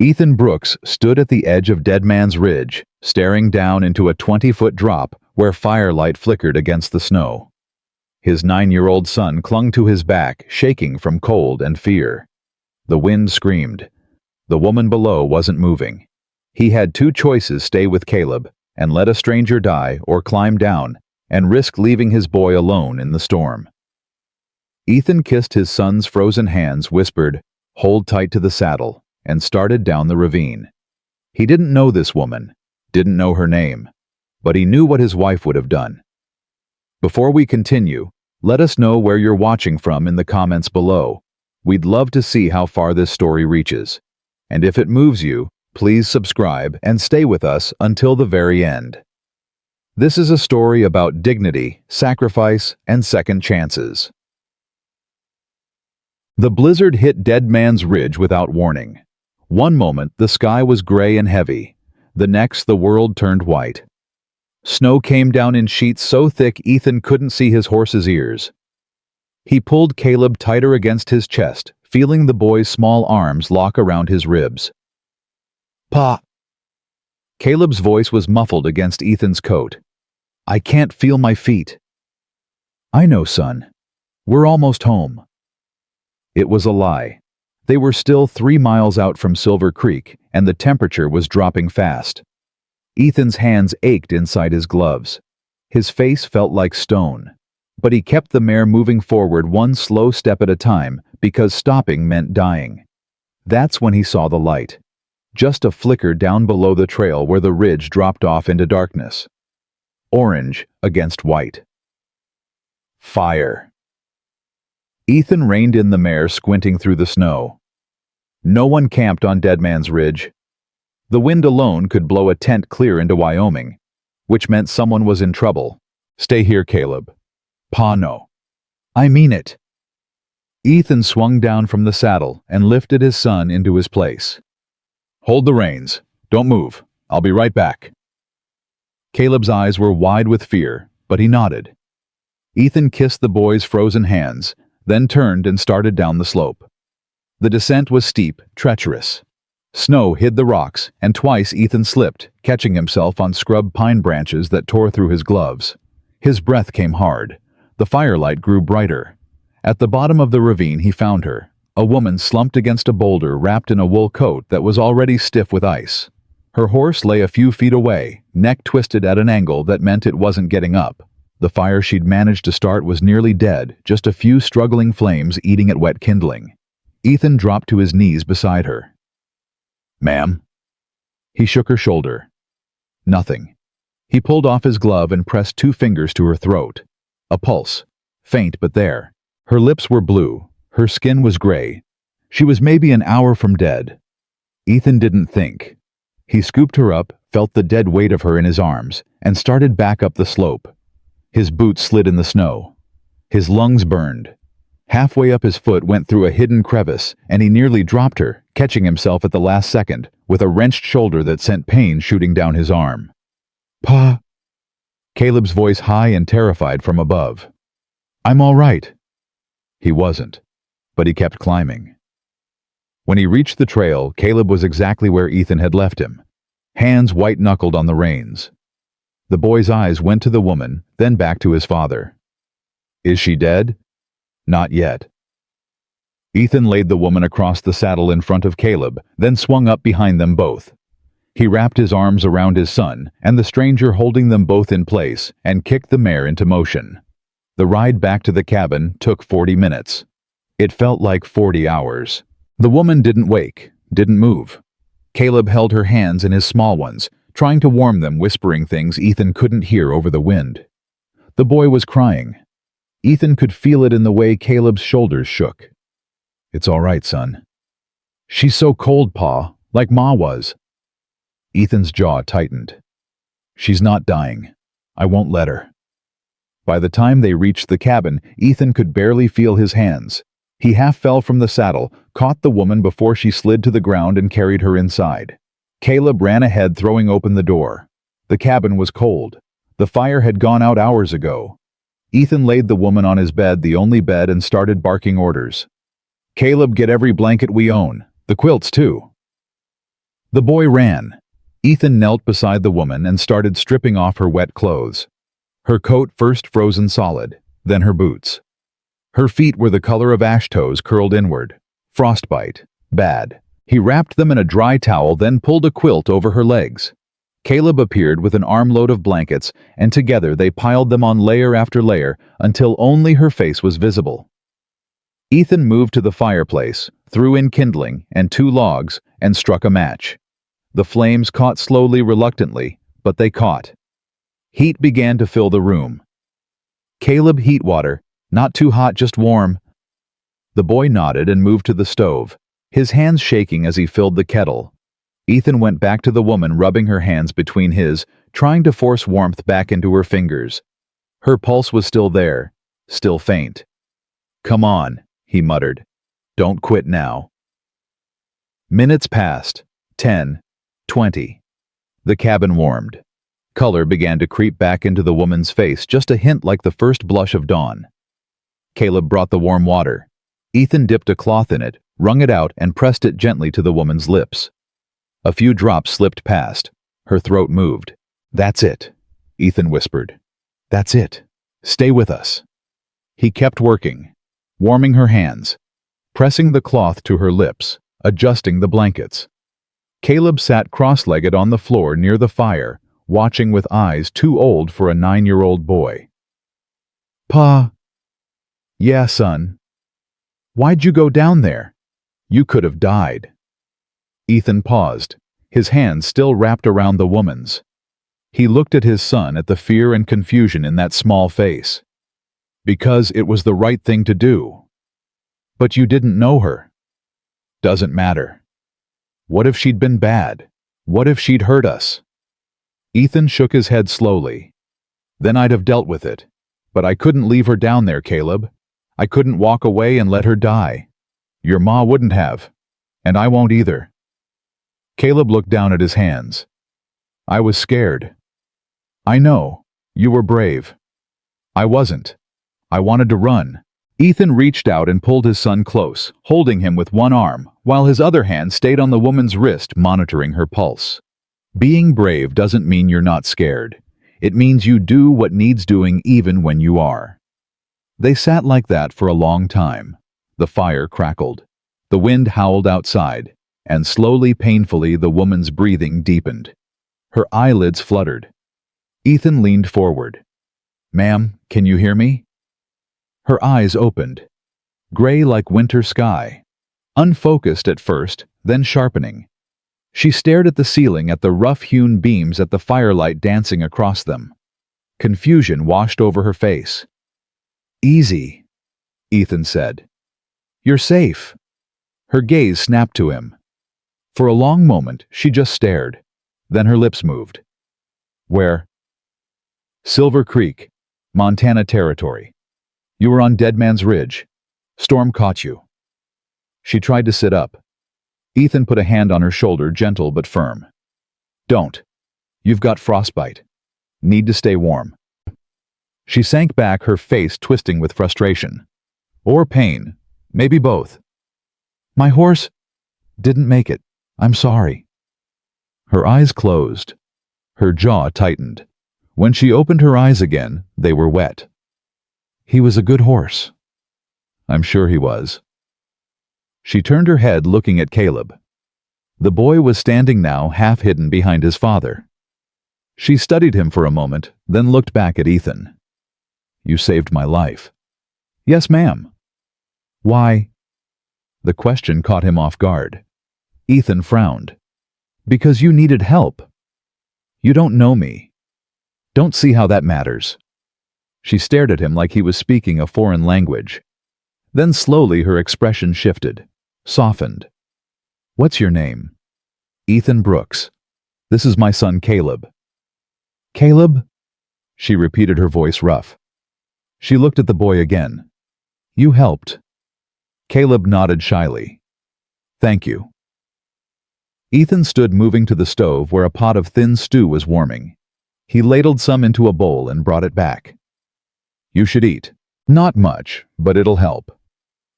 Ethan Brooks stood at the edge of Dead Man's Ridge, staring down into a 20-foot drop where firelight flickered against the snow. His 9-year-old son clung to his back, shaking from cold and fear. The wind screamed. The woman below wasn't moving. He had two choices: stay with Caleb and let a stranger die, or climb down and risk leaving his boy alone in the storm. Ethan kissed his son's frozen hands, whispered, "Hold tight to the saddle," and started down the ravine. He didn't know this woman, didn't know her name, but he knew what his wife would have done. Before we continue, let us know where you're watching from in the comments below. We'd love to see how far this story reaches. And if it moves you, please subscribe and stay with us until the very end. This is a story about dignity, sacrifice, and second chances. The blizzard hit Dead Man's Ridge without warning. One moment, the sky was gray and heavy. The next, the world turned white. Snow came down in sheets so thick Ethan couldn't see his horse's ears. He pulled Caleb tighter against his chest, feeling the boy's small arms lock around his ribs. "Pa!" Caleb's voice was muffled against Ethan's coat. "I can't feel my feet." "I know, son. We're almost home." It was a lie. They were still 3 miles out from Silver Creek, and the temperature was dropping fast. Ethan's hands ached inside his gloves. His face felt like stone. But he kept the mare moving forward one slow step at a time, because stopping meant dying. That's when he saw the light. Just a flicker down below the trail where the ridge dropped off into darkness. Orange against white. Fire. Ethan reined in the mare, squinting through the snow. No one camped on Dead Man's Ridge. The wind alone could blow a tent clear into Wyoming, which meant someone was in trouble. "Stay here, Caleb." "Pa, no. I mean it." Ethan swung down from the saddle and lifted his son into his place. "Hold the reins. Don't move. I'll be right back." Caleb's eyes were wide with fear, but he nodded. Ethan kissed the boy's frozen hands, then turned and started down the slope. The descent was steep, treacherous. Snow hid the rocks, and twice Ethan slipped, catching himself on scrub pine branches that tore through his gloves. His breath came hard. The firelight grew brighter. At the bottom of the ravine he found her, a woman slumped against a boulder wrapped in a wool coat that was already stiff with ice. Her horse lay a few feet away, neck twisted at an angle that meant it wasn't getting up. The fire she'd managed to start was nearly dead, just a few struggling flames eating at wet kindling. Ethan dropped to his knees beside her. "Ma'am?" He shook her shoulder. Nothing. He pulled off his glove and pressed 2 fingers to her throat. A pulse. Faint, but there. Her lips were blue. Her skin was gray. She was maybe an hour from dead. Ethan didn't think. He scooped her up, felt the dead weight of her in his arms, and started back up the slope. His boots slid in the snow. His lungs burned. Halfway up his foot went through a hidden crevice, and he nearly dropped her, catching himself at the last second, with a wrenched shoulder that sent pain shooting down his arm. "Pa!" Caleb's voice high and terrified from above. "I'm all right." He wasn't, but he kept climbing. When he reached the trail, Caleb was exactly where Ethan had left him, hands white-knuckled on the reins. The boy's eyes went to the woman, then back to his father. "Is she dead?" "Not yet." Ethan laid the woman across the saddle in front of Caleb, then swung up behind them both. He wrapped his arms around his son, and the stranger holding them both in place, and kicked the mare into motion. The ride back to the cabin took 40 minutes. It felt like 40 hours. The woman didn't wake, didn't move. Caleb held her hands in his small ones, trying to warm them, whispering things Ethan couldn't hear over the wind. The boy was crying. Ethan could feel it in the way Caleb's shoulders shook. "It's all right, son." "She's so cold, Pa, like Ma was." Ethan's jaw tightened. "She's not dying. I won't let her." By the time they reached the cabin, Ethan could barely feel his hands. He half fell from the saddle, caught the woman before she slid to the ground, and carried her inside. Caleb ran ahead, throwing open the door. The cabin was cold. The fire had gone out hours ago. Ethan laid the woman on his bed, the only bed, and started barking orders. "Caleb, get every blanket we own. The quilts, too." The boy ran. Ethan knelt beside the woman and started stripping off her wet clothes. Her coat first frozen solid, then her boots. Her feet were the color of ash toes curled inward. Frostbite. Bad. He wrapped them in a dry towel, then pulled a quilt over her legs. Caleb appeared with an armload of blankets, and together they piled them on layer after layer until only her face was visible. Ethan moved to the fireplace, threw in kindling and 2 logs, and struck a match. The flames caught slowly, reluctantly, but they caught. Heat began to fill the room. "Caleb, heat water. Not too hot, just warm." The boy nodded and moved to the stove, his hands shaking as he filled the kettle. Ethan went back to the woman, rubbing her hands between his, trying to force warmth back into her fingers. Her pulse was still there, still faint. "Come on," he muttered. "Don't quit now." Minutes passed. 10, 20. The cabin warmed. Color began to creep back into the woman's face, just a hint like the first blush of dawn. Caleb brought the warm water. Ethan dipped a cloth in it, wrung it out, and pressed it gently to the woman's lips. A few drops slipped past. Her throat moved. "That's it," Ethan whispered. "That's it. Stay with us." He kept working, warming her hands, pressing the cloth to her lips, adjusting the blankets. Caleb sat cross-legged on the floor near the fire, watching with eyes too old for a 9-year-old boy. "Pa." "Yeah, son." "Why'd you go down there? You could have died." Ethan paused, his hands still wrapped around the woman's. He looked at his son, at the fear and confusion in that small face. "Because it was the right thing to do." "But you didn't know her." "Doesn't matter. What if she'd been bad? What if she'd hurt us?" Ethan shook his head slowly. "Then I'd have dealt with it. But I couldn't leave her down there, Caleb. I couldn't walk away and let her die. Your ma wouldn't have. And I won't either." Caleb looked down at his hands. "I was scared." "I know. You were brave." "I wasn't. I wanted to run." Ethan reached out and pulled his son close, holding him with one arm, while his other hand stayed on the woman's wrist, monitoring her pulse. Being brave doesn't mean you're not scared. It means you do what needs doing even when you are. They sat like that for a long time. The fire crackled. The wind howled outside, and slowly, painfully, the woman's breathing deepened. Her eyelids fluttered. Ethan leaned forward. "Ma'am, can you hear me?" Her eyes opened, gray like winter sky, unfocused at first, then sharpening. She stared at the ceiling, at the rough-hewn beams, at the firelight dancing across them. Confusion washed over her face. "Easy," Ethan said. "You're safe." Her gaze snapped to him. For a long moment, she just stared. Then her lips moved. "Where?" "Silver Creek, Montana Territory. You were on Dead Man's Ridge. Storm caught you." She tried to sit up. Ethan put a hand on her shoulder, gentle but firm. "Don't. You've got frostbite. Need to stay warm." She sank back, her face twisting with frustration. Or pain. Maybe both. "My horse didn't make it. I'm sorry." Her eyes closed. Her jaw tightened. When she opened her eyes again, they were wet. "He was a good horse." "I'm sure he was." She turned her head, looking at Caleb. The boy was standing now, half hidden behind his father. She studied him for a moment, then looked back at Ethan. "You saved my life." "Yes, ma'am." "Why?" The question caught him off guard. Ethan frowned. "Because you needed help." "You don't know me. Don't see how that matters." She stared at him like he was speaking a foreign language. Then slowly her expression shifted, softened. "What's your name?" "Ethan Brooks. This is my son Caleb." "Caleb?" She repeated, her voice rough. She looked at the boy again. "You helped." Caleb nodded shyly. "Thank you." Ethan stood, moving to the stove where a pot of thin stew was warming. He ladled some into a bowl and brought it back. "You should eat. Not much, but it'll help."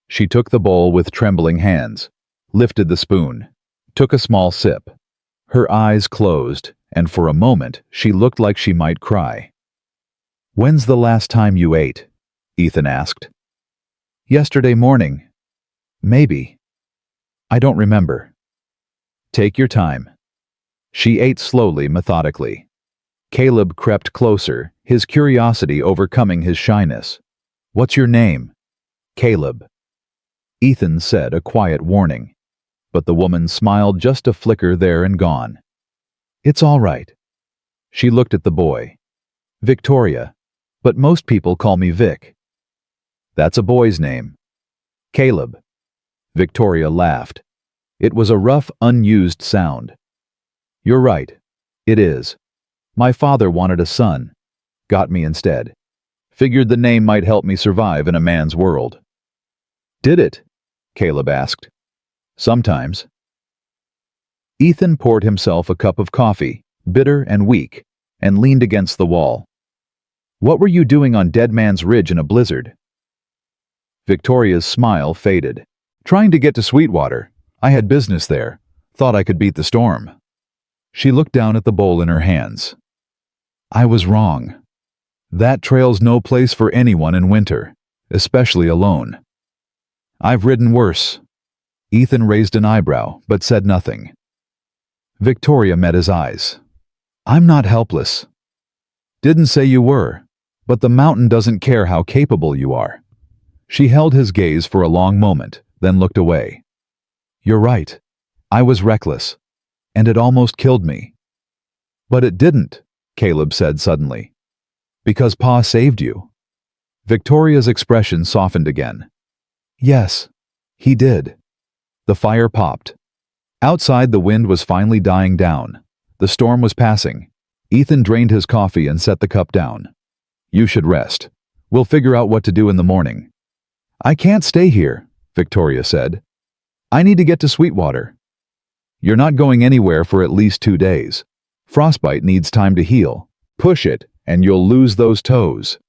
She took the bowl with trembling hands, lifted the spoon, took a small sip. Her eyes closed, and for a moment she looked like she might cry. "When's the last time you ate?" Ethan asked. "Yesterday morning. Maybe. I don't remember." "Take your time." She ate slowly, methodically. Caleb crept closer, his curiosity overcoming his shyness. "What's your name?" "Caleb." Ethan said a quiet warning, but the woman smiled just a flicker there and gone. "It's all right." She looked at the boy. "Victoria, but most people call me Vic." "That's a boy's name." "Caleb." Victoria laughed. It was a rough, unused sound. "You're right. It is. My father wanted a son. Got me instead. Figured the name might help me survive in a man's world." "Did it?" Caleb asked. "Sometimes." Ethan poured himself a cup of coffee, bitter and weak, and leaned against the wall. "What were you doing on Dead Man's Ridge in a blizzard?" Victoria's smile faded. "Trying to get to Sweetwater. I had business there. Thought I could beat the storm." She looked down at the bowl in her hands. "I was wrong. That trail's no place for anyone in winter, especially alone. I've ridden worse." Ethan raised an eyebrow, but said nothing. Victoria met his eyes. "I'm not helpless." "Didn't say you were, but the mountain doesn't care how capable you are." She held his gaze for a long moment, then looked away. "You're right. I was reckless, and it almost killed me." "But it didn't," Caleb said suddenly. "Because Pa saved you." Victoria's expression softened again. "Yes, he did." The fire popped. Outside, the wind was finally dying down. The storm was passing. Ethan drained his coffee and set the cup down. "You should rest. We'll figure out what to do in the morning." "I can't stay here," Victoria said. "I need to get to Sweetwater." "You're not going anywhere for at least 2 days. Frostbite needs time to heal. Push it, and you'll lose those toes."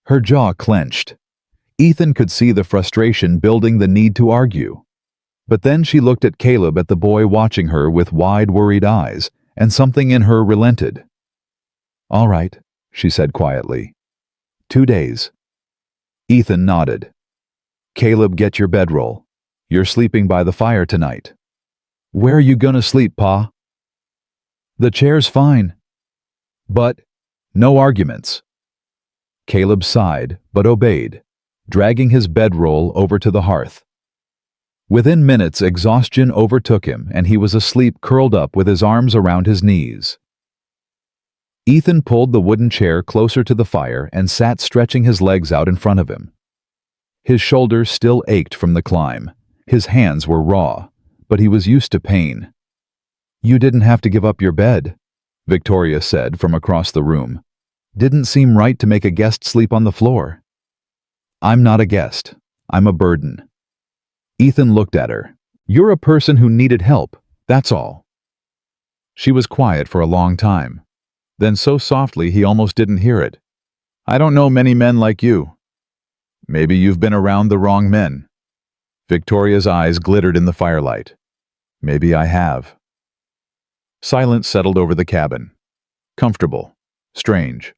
Her jaw clenched. Ethan could see the frustration building, the need to argue. But then she looked at Caleb, at the boy watching her with wide, worried eyes, and something in her relented. "All right," she said quietly. 2 days." Ethan nodded. "Caleb, get your bedroll. You're sleeping by the fire tonight." "Where are you gonna sleep, Pa?" "The chair's fine." "But—" "No arguments." Caleb sighed, but obeyed, dragging his bedroll over to the hearth. Within minutes, exhaustion overtook him, and he was asleep, curled up with his arms around his knees. Ethan pulled the wooden chair closer to the fire and sat, stretching his legs out in front of him. His shoulders still ached from the climb. His hands were raw, but he was used to pain. "You didn't have to give up your bed," Victoria said from across the room. "Didn't seem right to make a guest sleep on the floor." "I'm not a guest. I'm a burden." Ethan looked at her. "You're a person who needed help, that's all." She was quiet for a long time. Then so softly he almost didn't hear it. "I don't know many men like you." "Maybe you've been around the wrong men." Victoria's eyes glittered in the firelight. "Maybe I have." Silence settled over the cabin. Comfortable. Strange.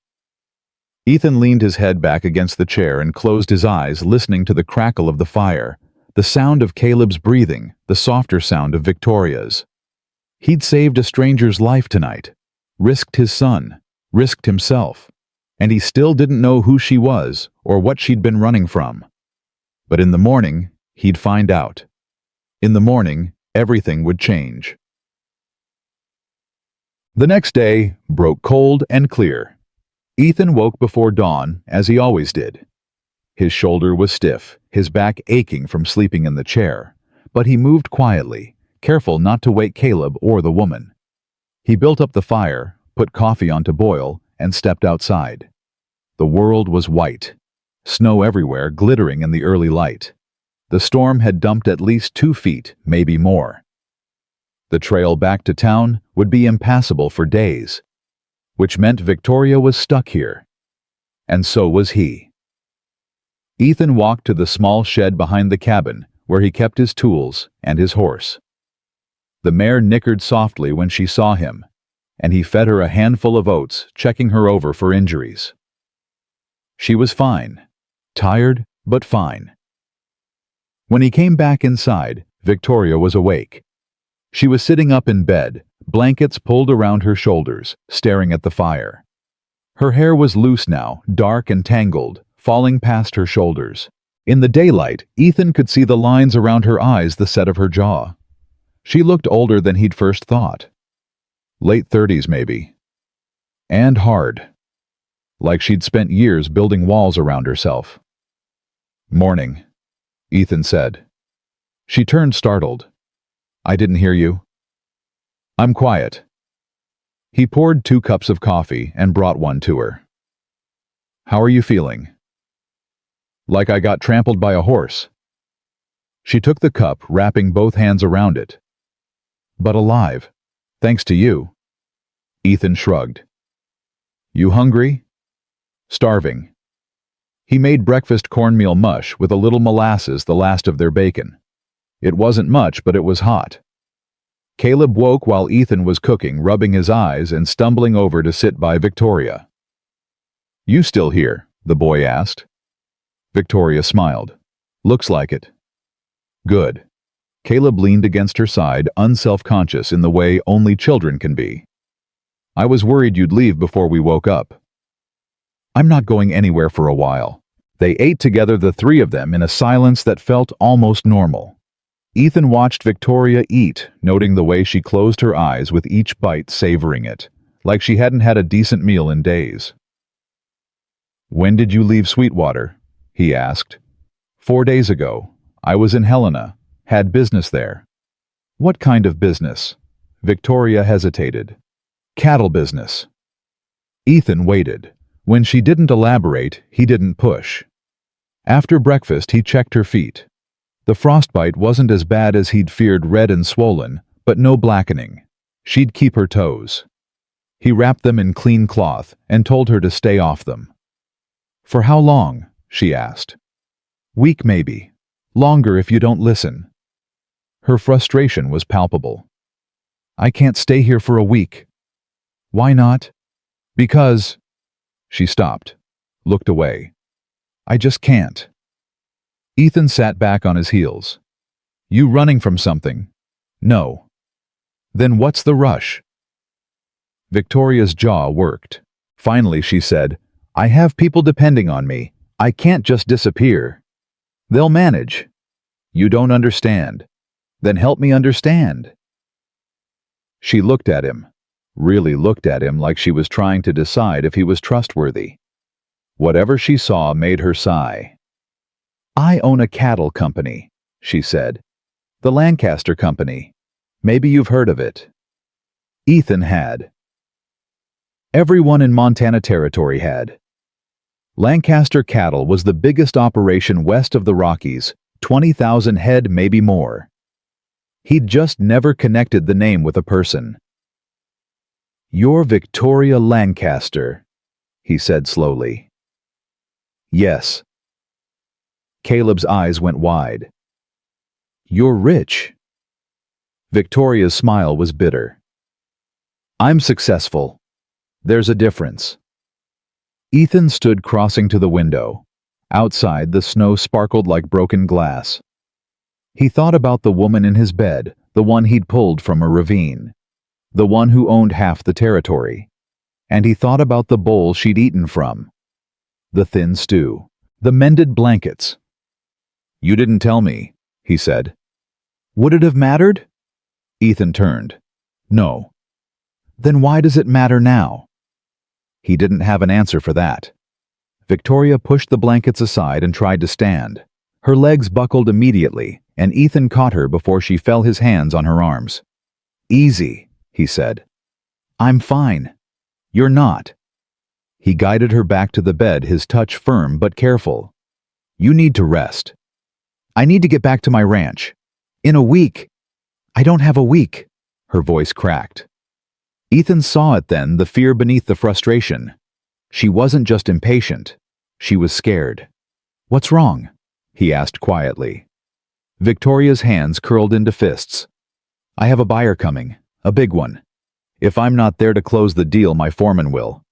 Ethan leaned his head back against the chair and closed his eyes, listening to the crackle of the fire, the sound of Caleb's breathing, the softer sound of Victoria's. He'd saved a stranger's life tonight, risked his son, risked himself, and he still didn't know who she was or what she'd been running from. But in the morning, he'd find out. In the morning, everything would change. The next day broke cold and clear. Ethan woke before dawn, as he always did. His shoulder was stiff, his back aching from sleeping in the chair, but he moved quietly, careful not to wake Caleb or the woman. He built up the fire, put coffee on to boil, and stepped outside. The world was white, snow everywhere glittering in the early light. The storm had dumped at least 2 feet, maybe more. The trail back to town would be impassable for days, which meant Victoria was stuck here. And so was he. Ethan walked to the small shed behind the cabin, where he kept his tools and his horse. The mare nickered softly when she saw him, and he fed her a handful of oats, checking her over for injuries. She was fine. Tired, but fine. When he came back inside, Victoria was awake. She was sitting up in bed, blankets pulled around her shoulders, staring at the fire. Her hair was loose now, dark and tangled, falling past her shoulders. In the daylight, Ethan could see the lines around her eyes, the set of her jaw. She looked older than he'd first thought. Late 30s, maybe. And hard. Like she'd spent years building walls around herself. "Morning," Ethan said. She turned startled. "I didn't hear you." "I'm quiet." He poured 2 cups of coffee and brought one to her. "How are you feeling?" "Like I got trampled by a horse." She took the cup, wrapping both hands around it. "But alive, thanks to you." Ethan shrugged. "You hungry?" "Starving." He made breakfast cornmeal mush with a little molasses, the last of their bacon. It wasn't much, but it was hot. Caleb woke while Ethan was cooking, rubbing his eyes and stumbling over to sit by Victoria. "You still here?" the boy asked. Victoria smiled. "Looks like it." "Good." Caleb leaned against her side, unself-conscious in the way only children can be. "I was worried you'd leave before we woke up." "I'm not going anywhere for a while." They ate together, the 3 of them, in a silence that felt almost normal. Ethan watched Victoria eat, noting the way she closed her eyes with each bite, savoring it, like she hadn't had a decent meal in days. "When did you leave Sweetwater?" he asked. 4 days ago. I was in Helena. Had business there." "What kind of business?" Victoria hesitated. "Cattle business." Ethan waited. When she didn't elaborate, he didn't push. After breakfast, he checked her feet. The frostbite wasn't as bad as he'd feared, red and swollen, but no blackening. She'd keep her toes. He wrapped them in clean cloth and told her to stay off them. "For how long?" she asked. "Week maybe. Longer if you don't listen." Her frustration was palpable. "I can't stay here for a week." "Why not?" "Because—" She stopped, looked away. "I just can't." Ethan sat back on his heels. "You running from something?" "No." "Then what's the rush?" Victoria's jaw worked. Finally she said, "I have people depending on me. I can't just disappear." "They'll manage." "You don't understand." "Then help me understand." She looked at him, really looked at him, like she was trying to decide if he was trustworthy. Whatever she saw made her sigh. "I own a cattle company," she said. "The Lancaster Company. Maybe you've heard of it." Ethan had. Everyone in Montana Territory had. Lancaster Cattle was the biggest operation west of the Rockies, 20,000 head, maybe more. He'd just never connected the name with a person. "You're Victoria Lancaster," he said slowly. "Yes." Caleb's eyes went wide. "You're rich." Victoria's smile was bitter. "I'm successful. There's a difference." Ethan stood crossing to the window. Outside, the snow sparkled like broken glass. He thought about the woman in his bed, the one he'd pulled from a ravine, the one who owned half the territory. And he thought about the bowl she'd eaten from, the thin stew, the mended blankets. "You didn't tell me," he said. "Would it have mattered?" Ethan turned. "No." "Then why does it matter now?" He didn't have an answer for that. Victoria pushed the blankets aside and tried to stand. Her legs buckled immediately, and Ethan caught her before she fell, his hands on her arms. "Easy," he said. "I'm fine." "You're not." He guided her back to the bed, his touch firm but careful. "You need to rest." "I need to get back to my ranch. In a week." "I don't have a week." Her voice cracked. Ethan saw it then, the fear beneath the frustration. She wasn't just impatient. She was scared. "What's wrong?" he asked quietly. Victoria's hands curled into fists. I have a buyer coming, a big one. If I'm not there to close the deal, my foreman will.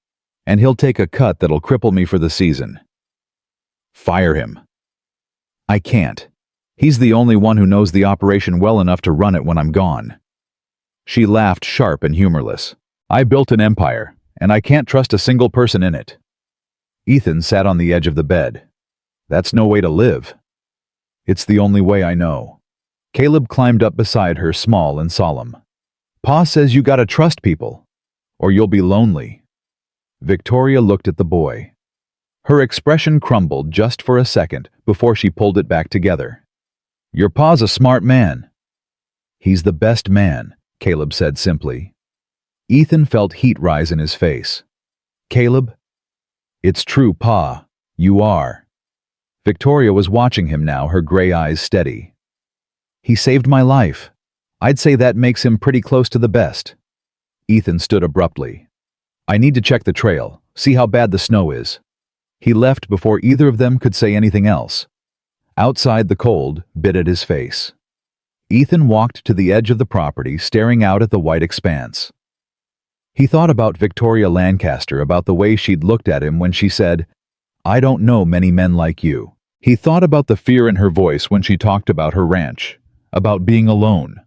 And he'll take a cut that'll cripple me for the season. Fire him. I can't. He's the only one who knows the operation well enough to run it when I'm gone. She laughed, sharp and humorless. I built an empire, and I can't trust a single person in it. Ethan sat on the edge of the bed. That's no way to live. It's the only way I know. Caleb climbed up beside her, small and solemn. Pa says you gotta trust people, or you'll be lonely. Victoria looked at the boy. Her expression crumbled just for a second before she pulled it back together. Your pa's a smart man. He's the best man, Caleb said simply. Ethan felt heat rise in his face. Caleb? It's true, Pa. You are. Victoria was watching him now, her gray eyes steady. He saved my life. I'd say that makes him pretty close to the best. Ethan stood abruptly. I need to check the trail, see how bad the snow is. He left before either of them could say anything else. Outside, the cold bit at his face. Ethan walked to the edge of the property, staring out at the white expanse. He thought about Victoria Lancaster, about the way she'd looked at him when she said, I don't know many men like you. He thought about the fear in her voice when she talked about her ranch, about being alone.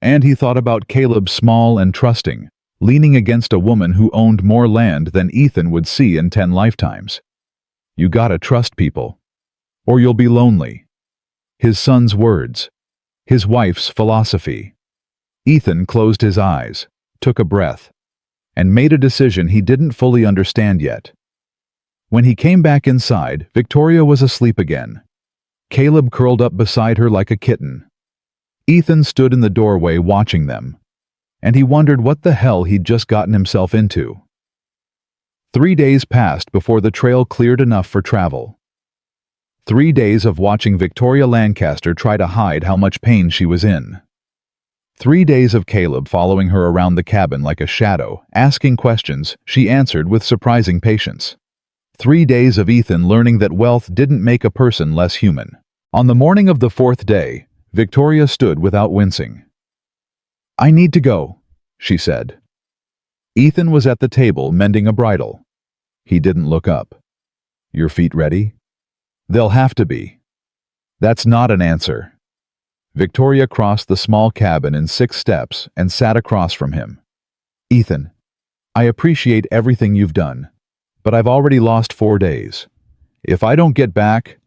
And he thought about Caleb, small and trusting, leaning against a woman who owned more land than Ethan would see in 10 lifetimes. You gotta trust people, or you'll be lonely. His son's words, his wife's philosophy. Ethan closed his eyes, took a breath, and made a decision he didn't fully understand yet. When he came back inside, Victoria was asleep again. Caleb curled up beside her like a kitten. Ethan stood in the doorway watching them, and he wondered what the hell he'd just gotten himself into. 3 days passed before the trail cleared enough for travel. 3 days of watching Victoria Lancaster try to hide how much pain she was in. 3 days of Caleb following her around the cabin like a shadow, asking questions she answered with surprising patience. 3 days of Ethan learning that wealth didn't make a person less human. On the morning of the 4th day, Victoria stood without wincing. I need to go, she said. Ethan was at the table mending a bridle. He didn't look up. Your feet ready? They'll have to be. That's not an answer. Victoria crossed the small cabin in 6 steps and sat across from him. Ethan, I appreciate everything you've done, but I've already lost 4 days. If I don't get back,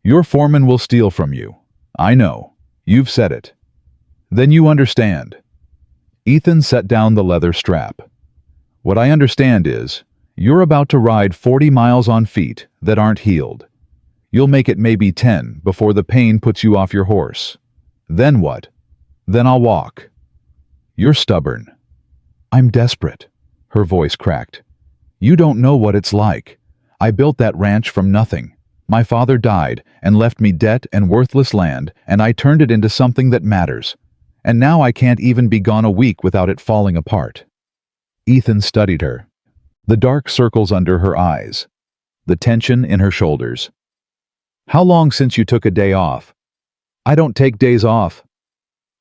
your foreman will steal from you. I know. You've said it. Then you understand. Ethan set down the leather strap. What I understand is, you're about to ride 40 miles on feet that aren't healed. You'll make it maybe 10 before the pain puts you off your horse. Then what? Then I'll walk. You're stubborn. I'm desperate. Her voice cracked. You don't know what it's like. I built that ranch from nothing. My father died and left me debt and worthless land, and I turned it into something that matters. And now I can't even be gone a week without it falling apart. Ethan studied her. The dark circles under her eyes. The tension in her shoulders. How long since you took a day off? I don't take days off.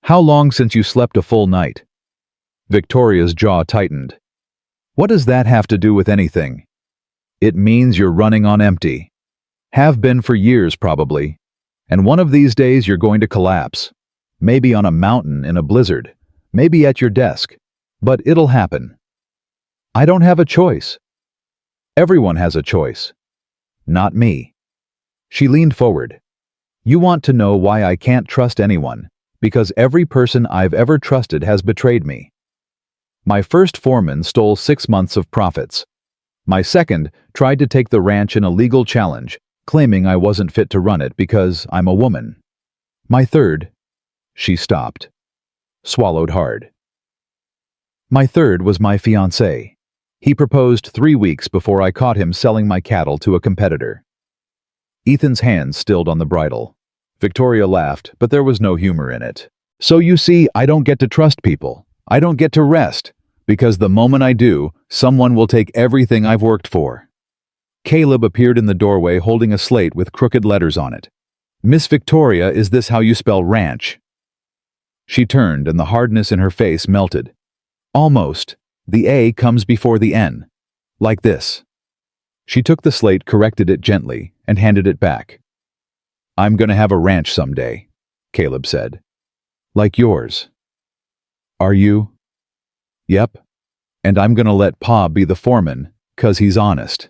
How long since you slept a full night? Victoria's jaw tightened. What does that have to do with anything? It means you're running on empty. Have been for years, probably. And one of these days you're going to collapse. Maybe on a mountain in a blizzard. Maybe at your desk. But it'll happen. I don't have a choice. Everyone has a choice. Not me. She leaned forward. You want to know why I can't trust anyone, because every person I've ever trusted has betrayed me. My first foreman stole 6 months of profits. My second tried to take the ranch in a legal challenge, claiming I wasn't fit to run it because I'm a woman. My third, she stopped, swallowed hard. My third was my fiancé. He proposed 3 weeks before I caught him selling my cattle to a competitor. Ethan's hands stilled on the bridle. Victoria laughed, but there was no humor in it. So you see, I don't get to trust people. I don't get to rest, because the moment I do, someone will take everything I've worked for. Caleb appeared in the doorway holding a slate with crooked letters on it. Miss Victoria, is this how you spell ranch? She turned and the hardness in her face melted. Almost. The A comes before the N. Like this. She took the slate, corrected it gently, and handed it back. I'm gonna have a ranch someday, Caleb said. Like yours. Are you? Yep. And I'm gonna let Pa be the foreman, 'cause he's honest.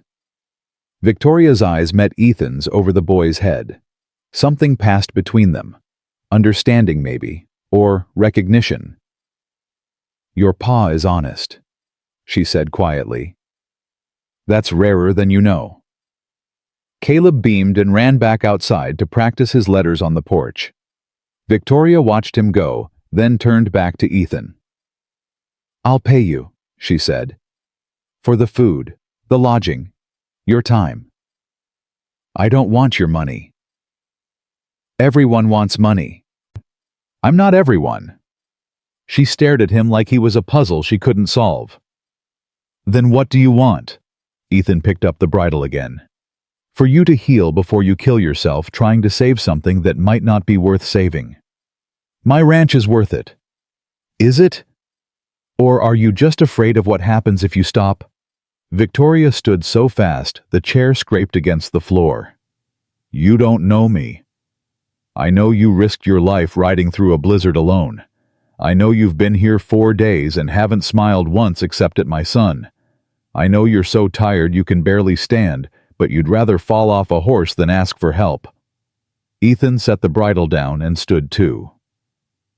Victoria's eyes met Ethan's over the boy's head. Something passed between them. Understanding, maybe, or recognition. Your Pa is honest, she said quietly. That's rarer than you know. Caleb beamed and ran back outside to practice his letters on the porch. Victoria watched him go, then turned back to Ethan. I'll pay you, she said. For the food, the lodging, your time. I don't want your money. Everyone wants money. I'm not everyone. She stared at him like he was a puzzle she couldn't solve. Then what do you want? Ethan picked up the bridle again. For you to heal before you kill yourself trying to save something that might not be worth saving. My ranch is worth it. Is it? Or are you just afraid of what happens if you stop? Victoria stood so fast the chair scraped against the floor. You don't know me. I know you risked your life riding through a blizzard alone. I know you've been here 4 days and haven't smiled once except at my son. I know you're so tired you can barely stand, but you'd rather fall off a horse than ask for help. Ethan set the bridle down and stood too.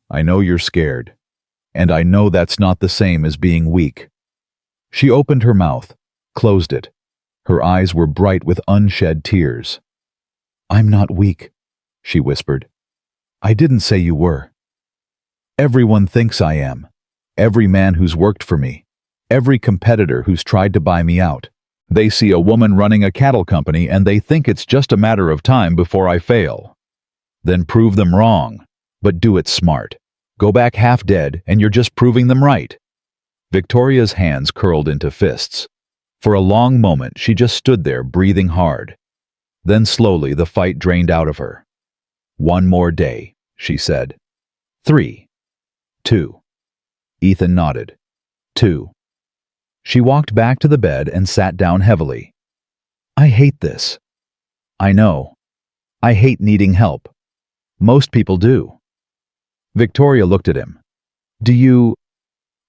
I know you're scared, and I know that's not the same as being weak. She opened her mouth, closed it. Her eyes were bright with unshed tears. I'm not weak, she whispered. I didn't say you were. Everyone thinks I am. Every man who's worked for me. Every competitor who's tried to buy me out. They see a woman running a cattle company and they think it's just a matter of time before I fail. Then prove them wrong, but do it smart. Go back half dead and you're just proving them right. Victoria's hands curled into fists. For a long moment she just stood there breathing hard. Then slowly the fight drained out of her. 1 more day, she said. 3. 2. Ethan nodded. 2. She walked back to the bed and sat down heavily. I hate this. I know. I hate needing help. Most people do. Victoria looked at him. Do you...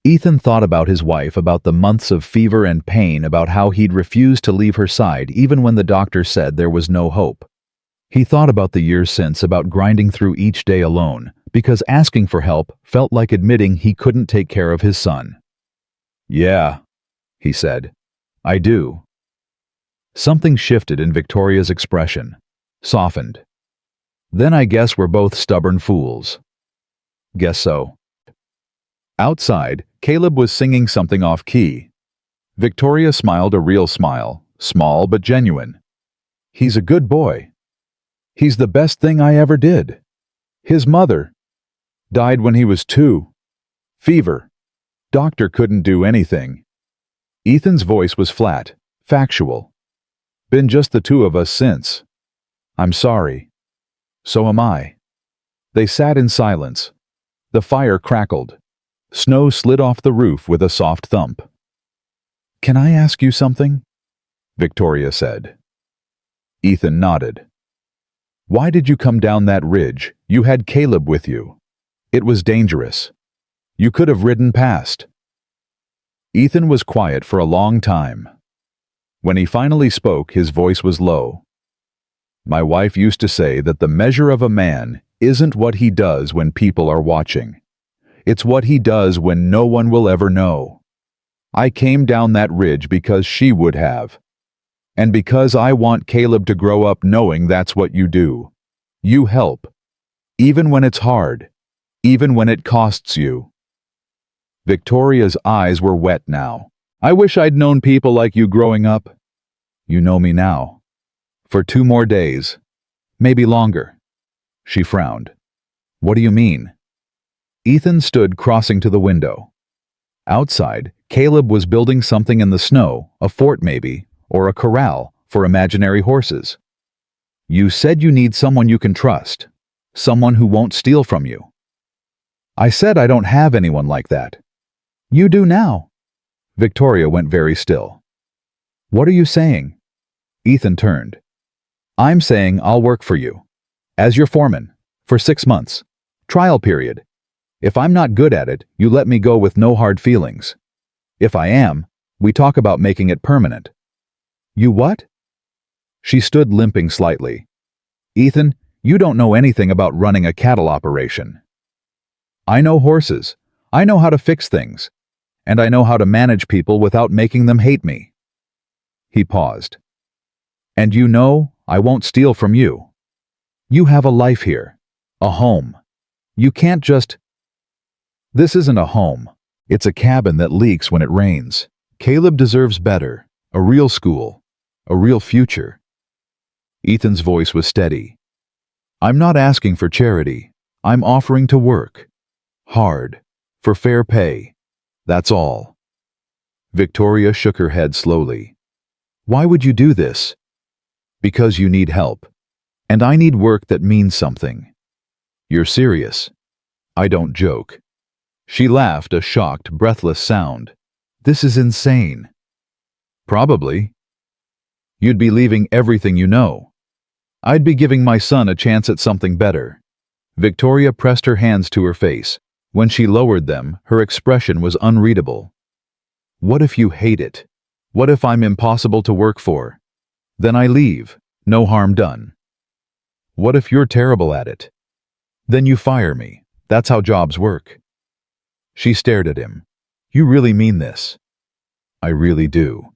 Ethan thought about his wife, about the months of fever and pain, about how he'd refused to leave her side even when the doctor said there was no hope. He thought about the years since, about grinding through each day alone, because asking for help felt like admitting he couldn't take care of his son. Yeah, he said. I do. Something shifted in Victoria's expression, softened. Then I guess we're both stubborn fools. Guess so. Outside, Caleb was singing something off-key. Victoria smiled a real smile, small but genuine. He's a good boy. He's the best thing I ever did. His mother died when he was 2. Fever. Doctor couldn't do anything. Ethan's voice was flat, factual. Been just the 2 of us since. I'm sorry. So am I. They sat in silence. The fire crackled. Snow slid off the roof with a soft thump. Can I ask you something? Victoria said. Ethan nodded. Why did you come down that ridge? You had Caleb with you. It was dangerous. You could have ridden past. Ethan was quiet for a long time. When he finally spoke, his voice was low. My wife used to say that the measure of a man isn't what he does when people are watching. It's what he does when no one will ever know. I came down that ridge because she would have. And because I want Caleb to grow up knowing that's what you do. You help. Even when it's hard. Even when it costs you. Victoria's eyes were wet now. I wish I'd known people like you growing up. You know me now. For 2 more days. Maybe longer. She frowned. What do you mean? Ethan stood crossing to the window. Outside, Caleb was building something in the snow, a fort maybe, or a corral for imaginary horses. You said you need someone you can trust. Someone who won't steal from you. I said I don't have anyone like that. You do now. Victoria went very still. What are you saying? Ethan turned. I'm saying I'll work for you. As your foreman. For 6 months. Trial period. If I'm not good at it, you let me go with no hard feelings. If I am, we talk about making it permanent. You what? She stood limping slightly. Ethan, you don't know anything about running a cattle operation. I know horses. I know how to fix things. And I know how to manage people without making them hate me. He paused. And you know, I won't steal from you. You have a life here. A home. You can't just... This isn't a home. It's a cabin that leaks when it rains. Caleb deserves better. A real school. A real future. Ethan's voice was steady. I'm not asking for charity. I'm offering to work. Hard. For fair pay. That's all. Victoria shook her head slowly. Why would you do this? Because you need help. And I need work that means something. You're serious. I don't joke. She laughed, a shocked, breathless sound. This is insane. Probably. You'd be leaving everything you know. I'd be giving my son a chance at something better. Victoria pressed her hands to her face. When she lowered them, her expression was unreadable. What if you hate it? What if I'm impossible to work for? Then I leave. No harm done. What if you're terrible at it? Then you fire me. That's how jobs work. She stared at him. You really mean this? I really do.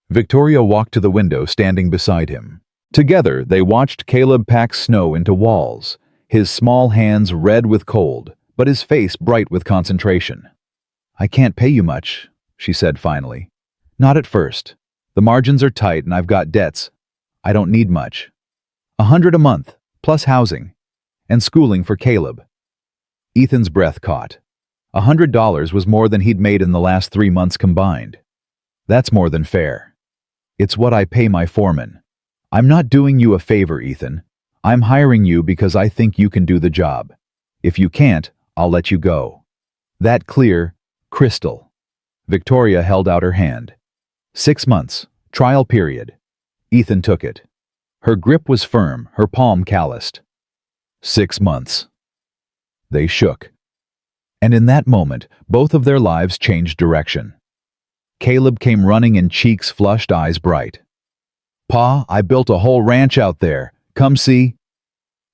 Victoria walked to the window, standing beside him. Together, they watched Caleb pack snow into walls, his small hands red with cold, but his face bright with concentration. I can't pay you much, she said finally. Not at first. The margins are tight and I've got debts. I don't need much. $100 a month, plus housing, and schooling for Caleb. Ethan's breath caught. $100 was more than he'd made in the last 3 months combined. That's more than fair. It's what I pay my foreman. I'm not doing you a favor, Ethan. I'm hiring you because I think you can do the job. If you can't, I'll let you go. That clear, crystal. Victoria held out her hand. 6 months, trial period. Ethan took it. Her grip was firm, her palm calloused. 6 months. They shook. And in that moment, both of their lives changed direction. Caleb came running in, cheeks flushed, eyes bright. Pa, I built a whole ranch out there. Come see.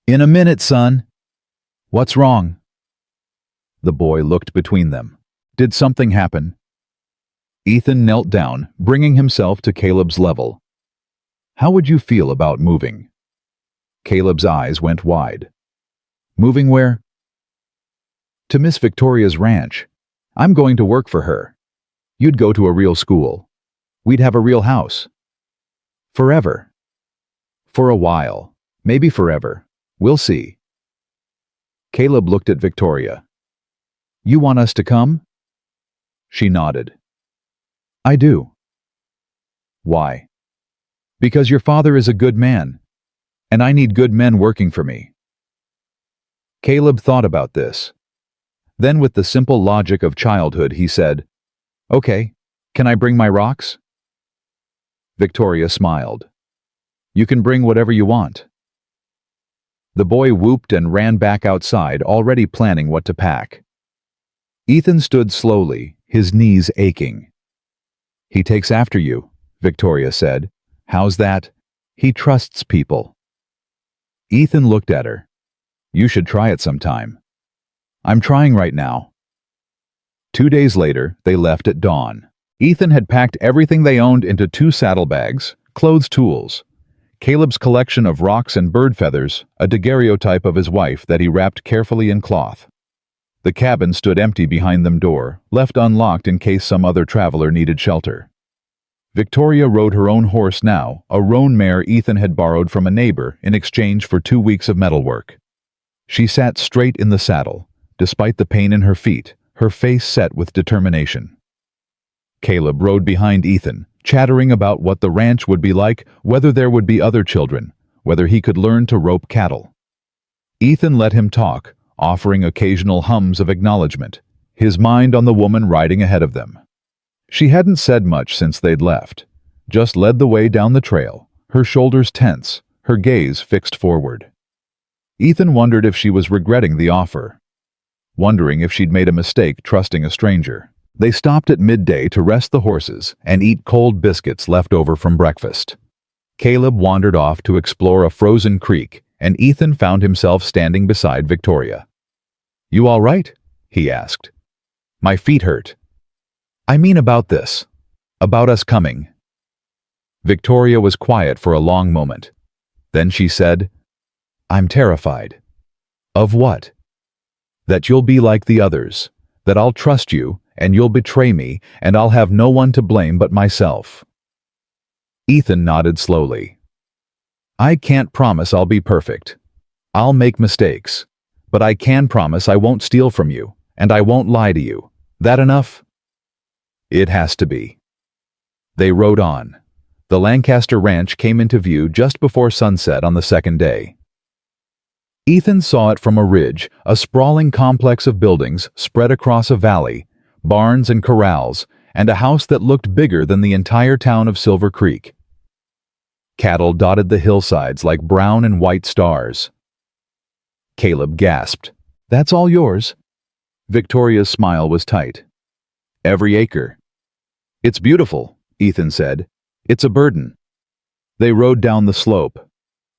In a minute, son. What's wrong? The boy looked between them. Did something happen? Ethan knelt down, bringing himself to Caleb's level. How would you feel about moving? Caleb's eyes went wide. Moving where? To Miss Victoria's ranch. I'm going to work for her. You'd go to a real school. We'd have a real house. Forever. For a while. Maybe forever. We'll see. Caleb looked at Victoria. You want us to come? She nodded. I do. Why? Because your father is a good man, and I need good men working for me. Caleb thought about this. Then with the simple logic of childhood, he said, Okay, can I bring my rocks? Victoria smiled. You can bring whatever you want. The boy whooped and ran back outside, already planning what to pack. Ethan stood slowly, his knees aching. He takes after you, Victoria said. How's that? He trusts people. Ethan looked at her. You should try it sometime. I'm trying right now. 2 days later, they left at dawn. Ethan had packed everything they owned into 2 saddlebags, clothes, tools, Caleb's collection of rocks and bird feathers, a daguerreotype of his wife that he wrapped carefully in cloth. The cabin stood empty behind them door, left unlocked in case some other traveler needed shelter. Victoria rode her own horse now, a roan mare Ethan had borrowed from a neighbor in exchange for 2 weeks of metalwork. She sat straight in the saddle, despite the pain in her feet, her face set with determination. Caleb rode behind Ethan, chattering about what the ranch would be like, whether there would be other children, whether he could learn to rope cattle. Ethan let him talk, offering occasional hums of acknowledgement, his mind on the woman riding ahead of them. She hadn't said much since they'd left, just led the way down the trail, her shoulders tense, her gaze fixed forward. Ethan wondered if she was regretting the offer, wondering if she'd made a mistake trusting a stranger. They stopped at midday to rest the horses and eat cold biscuits left over from breakfast. Caleb wandered off to explore a frozen creek, and Ethan found himself standing beside Victoria. "You all right?" he asked. "My feet hurt." "I mean about this. About us coming." Victoria was quiet for a long moment. Then she said, "I'm terrified." "Of what?" "That you'll be like the others. That I'll trust you, and you'll betray me, and I'll have no one to blame but myself." Ethan nodded slowly. "I can't promise I'll be perfect. I'll make mistakes. But I can promise I won't steal from you, and I won't lie to you. That enough?" "It has to be." They rode on. The Lancaster Ranch came into view just before sunset on the second day. Ethan saw it from a ridge, a sprawling complex of buildings spread across a valley, barns and corrals, and a house that looked bigger than the entire town of Silver Creek. Cattle dotted the hillsides like brown and white stars. Caleb gasped. "That's all yours?" Victoria's smile was tight. "Every acre." "It's beautiful," Ethan said. "It's a burden." They rode down the slope.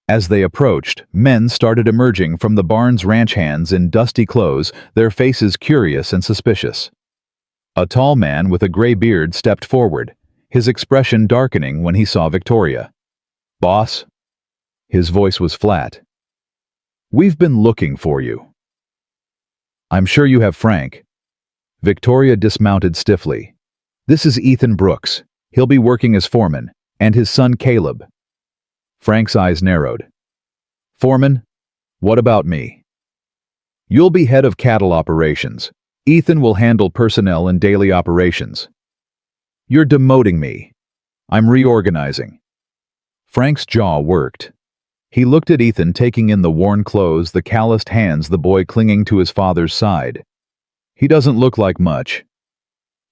As they approached, men started emerging from the barn's ranch hands in dusty clothes, their faces curious and suspicious. A tall man with a gray beard stepped forward, his expression darkening when he saw Victoria. "Boss?" His voice was flat. "We've been looking for you." "I'm sure you have Frank." Victoria dismounted stiffly. "This is Ethan Brooks. He'll be working as foreman, and his son Caleb." Frank's eyes narrowed. "Foreman? What about me?" "You'll be head of cattle operations. Ethan will handle personnel and daily operations." "You're demoting me." "I'm reorganizing." Frank's jaw worked. He looked at Ethan taking in the worn clothes, the calloused hands, the boy clinging to his father's side. "He doesn't look like much."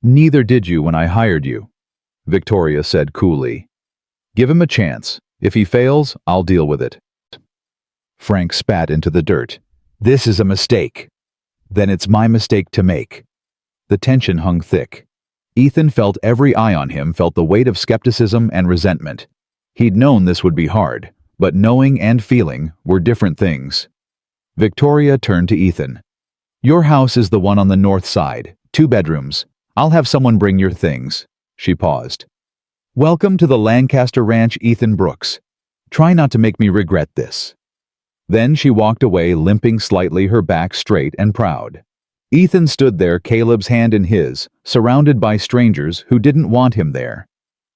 "Neither did you when I hired you," Victoria said coolly. "Give him a chance. If he fails, I'll deal with it." Frank spat into the dirt. "This is a mistake." "Then it's my mistake to make." The tension hung thick. Ethan felt every eye on him, felt the weight of skepticism and resentment. He'd known this would be hard, but knowing and feeling were different things. Victoria turned to Ethan. "Your house is the one on the north side, 2 bedrooms. I'll have someone bring your things." She paused. "Welcome to the Lancaster Ranch, Ethan Brooks. Try not to make me regret this." Then she walked away, limping slightly, her back straight and proud. Ethan stood there, Caleb's hand in his, surrounded by strangers who didn't want him there.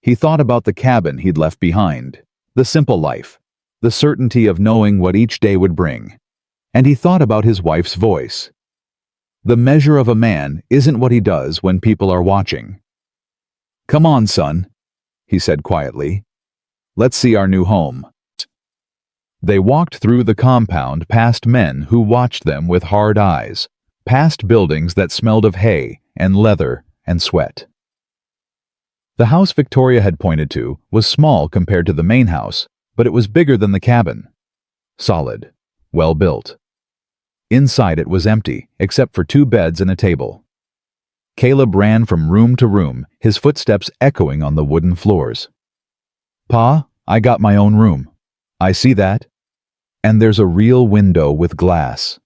He thought about the cabin he'd left behind, the simple life, the certainty of knowing what each day would bring. And he thought about his wife's voice. "The measure of a man isn't what he does when people are watching." "Come on, son," he said quietly. "Let's see our new home." They walked through the compound, past men who watched them with hard eyes, past buildings that smelled of hay and leather and sweat. The house Victoria had pointed to was small compared to the main house, but it was bigger than the cabin. Solid, well built. Inside it was empty, except for 2 beds and a table. Caleb ran from room to room, his footsteps echoing on the wooden floors. "Pa, I got my own room. I see that. And there's a real window with glass."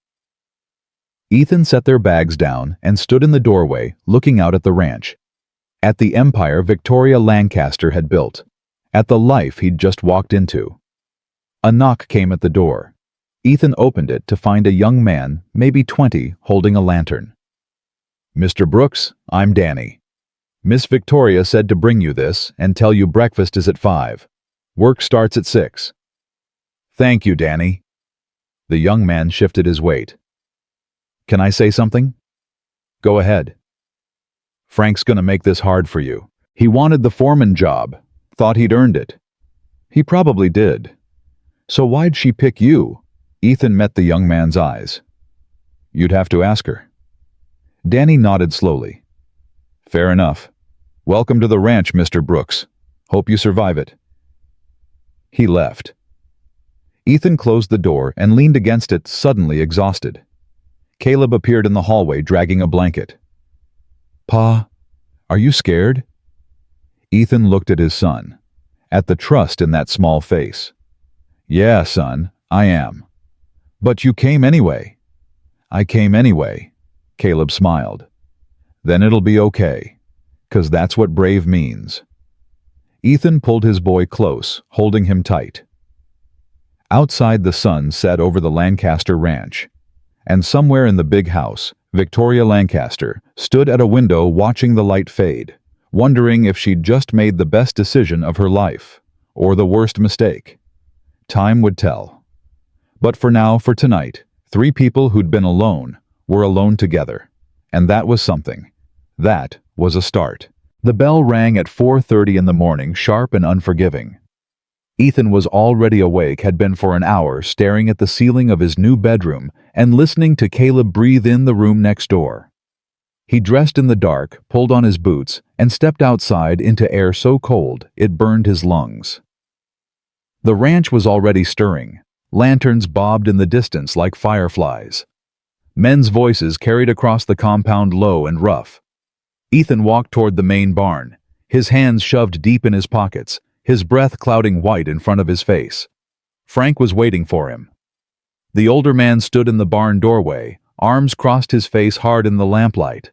Ethan set their bags down and stood in the doorway, looking out at the ranch. At the empire Victoria Lancaster had built. At the life he'd just walked into. A knock came at the door. Ethan opened it to find a young man, maybe 20, holding a lantern. "Mr. Brooks, I'm Danny. Miss Victoria said to bring you this and tell you breakfast is at 5. Work starts at 6. "Thank you, Danny." The young man shifted his weight. "Can I say something?" "Go ahead." "Frank's gonna make this hard for you. He wanted the foreman job, thought he'd earned it." "He probably did. So why'd she pick you?" Ethan met the young man's eyes. You'd have to ask her. Danny nodded slowly. Fair enough. Welcome to the ranch, Mr. Brooks. Hope you survive it. He left. Ethan closed the door and leaned against it, suddenly exhausted. Caleb appeared in the hallway dragging a blanket. Pa, are you scared? Ethan looked at his son, at the trust in that small face. Yeah, son, I am. But you came anyway. I came anyway, Caleb smiled. Then it'll be okay, 'cause that's what brave means. Ethan pulled his boy close, holding him tight. Outside, the sun set over the Lancaster ranch, and somewhere in the big house, Victoria Lancaster stood at a window watching the light fade, wondering if she'd just made the best decision of her life, or the worst mistake. Time would tell. But for now, for tonight, 3 people who'd been alone were alone together, and that was something. That was a start. The bell rang at 4:30 in the morning, sharp and unforgiving. Ethan was already awake, had been for an hour, staring at the ceiling of his new bedroom and listening to Caleb breathe in the room next door. He dressed in the dark, pulled on his boots, and stepped outside into air so cold it burned his lungs. The ranch was already stirring. Lanterns bobbed in the distance like fireflies. Men's voices carried across the compound low and rough. Ethan walked toward the main barn, his hands shoved deep in his pockets, his breath clouding white in front of his face. Frank was waiting for him. The older man stood in the barn doorway, arms crossed, his face hard in the lamplight.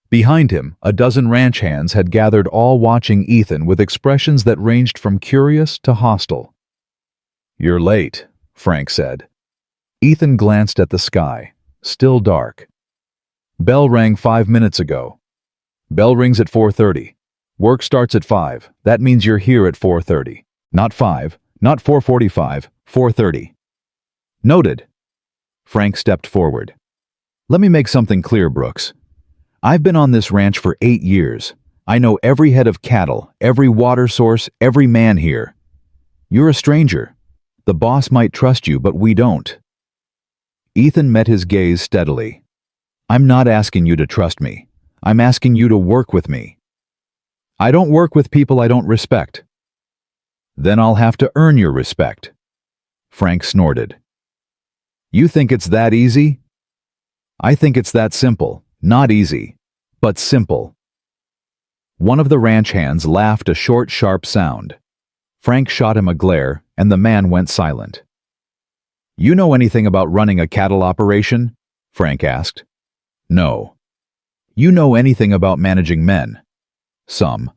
Behind him, a dozen ranch hands had gathered, all watching Ethan with expressions that ranged from curious to hostile. "You're late," Frank said. Ethan glanced at the sky, still dark. "Bell rang 5 minutes ago." "Bell rings at 4:30. Work starts at 5. That means you're here at 4:30. Not 5, not 4:45, 4:30. "Noted." Frank stepped forward. "Let me make something clear, Brooks. I've been on this ranch for 8 years. I know every head of cattle, every water source, every man here. You're a stranger. The boss might trust you, but we don't." Ethan met his gaze steadily. "I'm not asking you to trust me. I'm asking you to work with me." "I don't work with people I don't respect." "Then I'll have to earn your respect." Frank snorted. "You think it's that easy?" "I think it's that simple. Not easy, but simple." One of the ranch hands laughed, a short, sharp sound. Frank shot him a glare, and the man went silent. "You know anything about running a cattle operation?" Frank asked. "No." "You know anything about managing men?" "Some."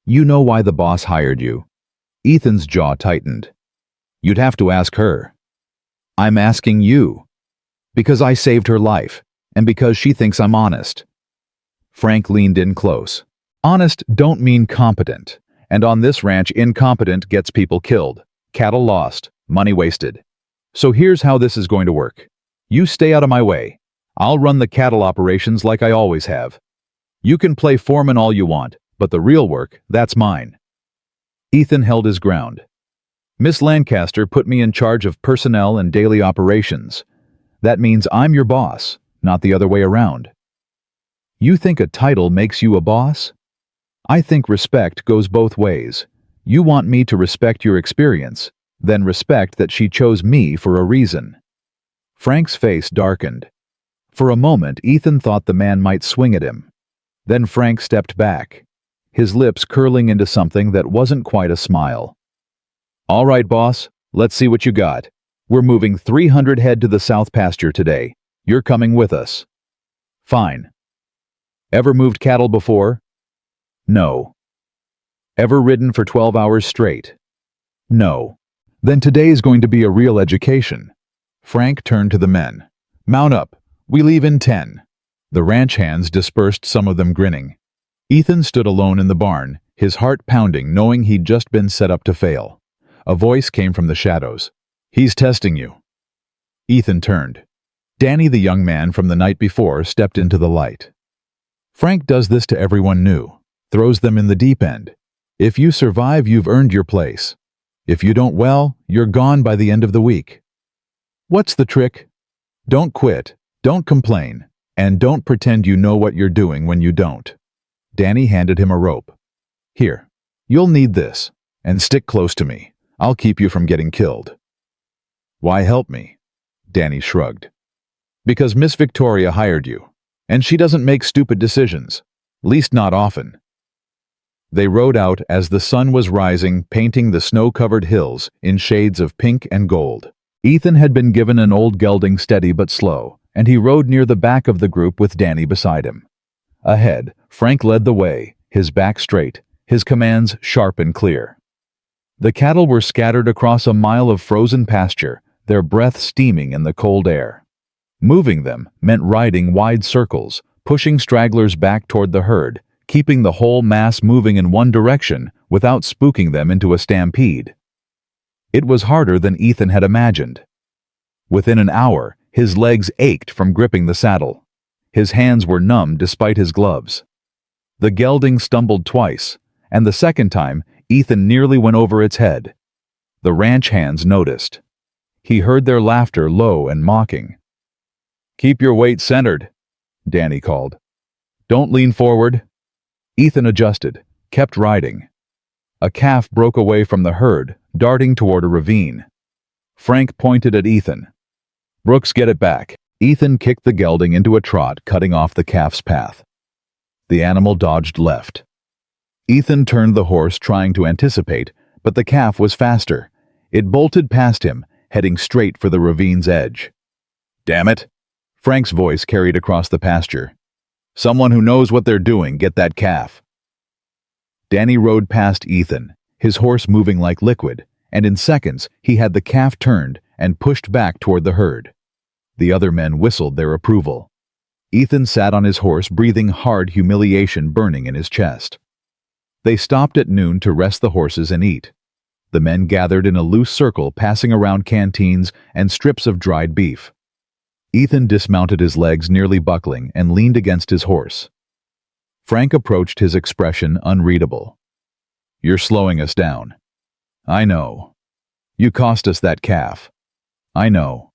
"You know why the boss hired you?" Ethan's jaw tightened. "You'd have to ask her." "I'm asking you." "Because I saved her life, and because she thinks I'm honest." Frank leaned in close. "Honest don't mean competent, and on this ranch, incompetent gets people killed, cattle lost, money wasted. So here's how this is going to work. You stay out of my way. I'll run the cattle operations like I always have. You can play foreman all you want, but the real work, that's mine." Ethan held his ground. "Miss Lancaster put me in charge of personnel and daily operations. That means I'm your boss, not the other way around." "You think a title makes you a boss?" "I think respect goes both ways. You want me to respect your experience, then respect that she chose me for a reason." Frank's face darkened. For a moment, Ethan thought the man might swing at him. Then Frank stepped back, his lips curling into something that wasn't quite a smile. "All right, boss, let's see what you got. We're moving 300 head to the south pasture today. You're coming with us." "Fine." "Ever moved cattle before?" "No." "Ever ridden for 12 hours straight?" "No." "Then today is going to be a real education." Frank turned to the men. "Mount up. We leave in 10. The ranch hands dispersed, some of them grinning. Ethan stood alone in the barn, his heart pounding, knowing he'd just been set up to fail. A voice came from the shadows. "He's testing you." Ethan turned. Danny, the young man from the night before, stepped into the light. "Frank does this to everyone new, throws them in the deep end. If you survive, you've earned your place. If you don't, well, you're gone by the end of the week. What's the trick? Don't quit. Don't complain, and don't pretend you know what you're doing when you don't. Danny handed him a rope. Here, you'll need this, and stick close to me. I'll keep you from getting killed. Why help me? Danny shrugged. Because Miss Victoria hired you, and she doesn't make stupid decisions, least not often. They rode out as the sun was rising, painting the snow-covered hills in shades of pink and gold. Ethan had been given an old gelding, steady but slow, and he rode near the back of the group with Danny beside him. Ahead, Frank led the way, his back straight, his commands sharp and clear. The cattle were scattered across a mile of frozen pasture, their breath steaming in the cold air. Moving them meant riding wide circles, pushing stragglers back toward the herd, keeping the whole mass moving in one direction without spooking them into a stampede. It was harder than Ethan had imagined. Within an hour, his legs ached from gripping the saddle. His hands were numb despite his gloves. The gelding stumbled twice, and the second time, Ethan nearly went over its head. The ranch hands noticed. He heard their laughter, low and mocking. "Keep your weight centered," Danny called. "Don't lean forward." Ethan adjusted, kept riding. A calf broke away from the herd, darting toward a ravine. Frank pointed at Ethan. "Brooks, get it back." Ethan kicked the gelding into a trot, cutting off the calf's path. The animal dodged left. Ethan turned the horse, trying to anticipate, but the calf was faster. It bolted past him, heading straight for the ravine's edge. "Damn it!" Frank's voice carried across the pasture. "Someone who knows what they're doing, get that calf." Danny rode past Ethan, his horse moving like liquid, and in seconds he had the calf turned and pushed back toward the herd. The other men whistled their approval. Ethan sat on his horse, breathing hard, humiliation burning in his chest. They stopped at noon to rest the horses and eat. The men gathered in a loose circle, passing around canteens and strips of dried beef. Ethan dismounted, his legs nearly buckling, and leaned against his horse. Frank approached, his expression unreadable. "You're slowing us down." "I know. You cost us that calf." "I know.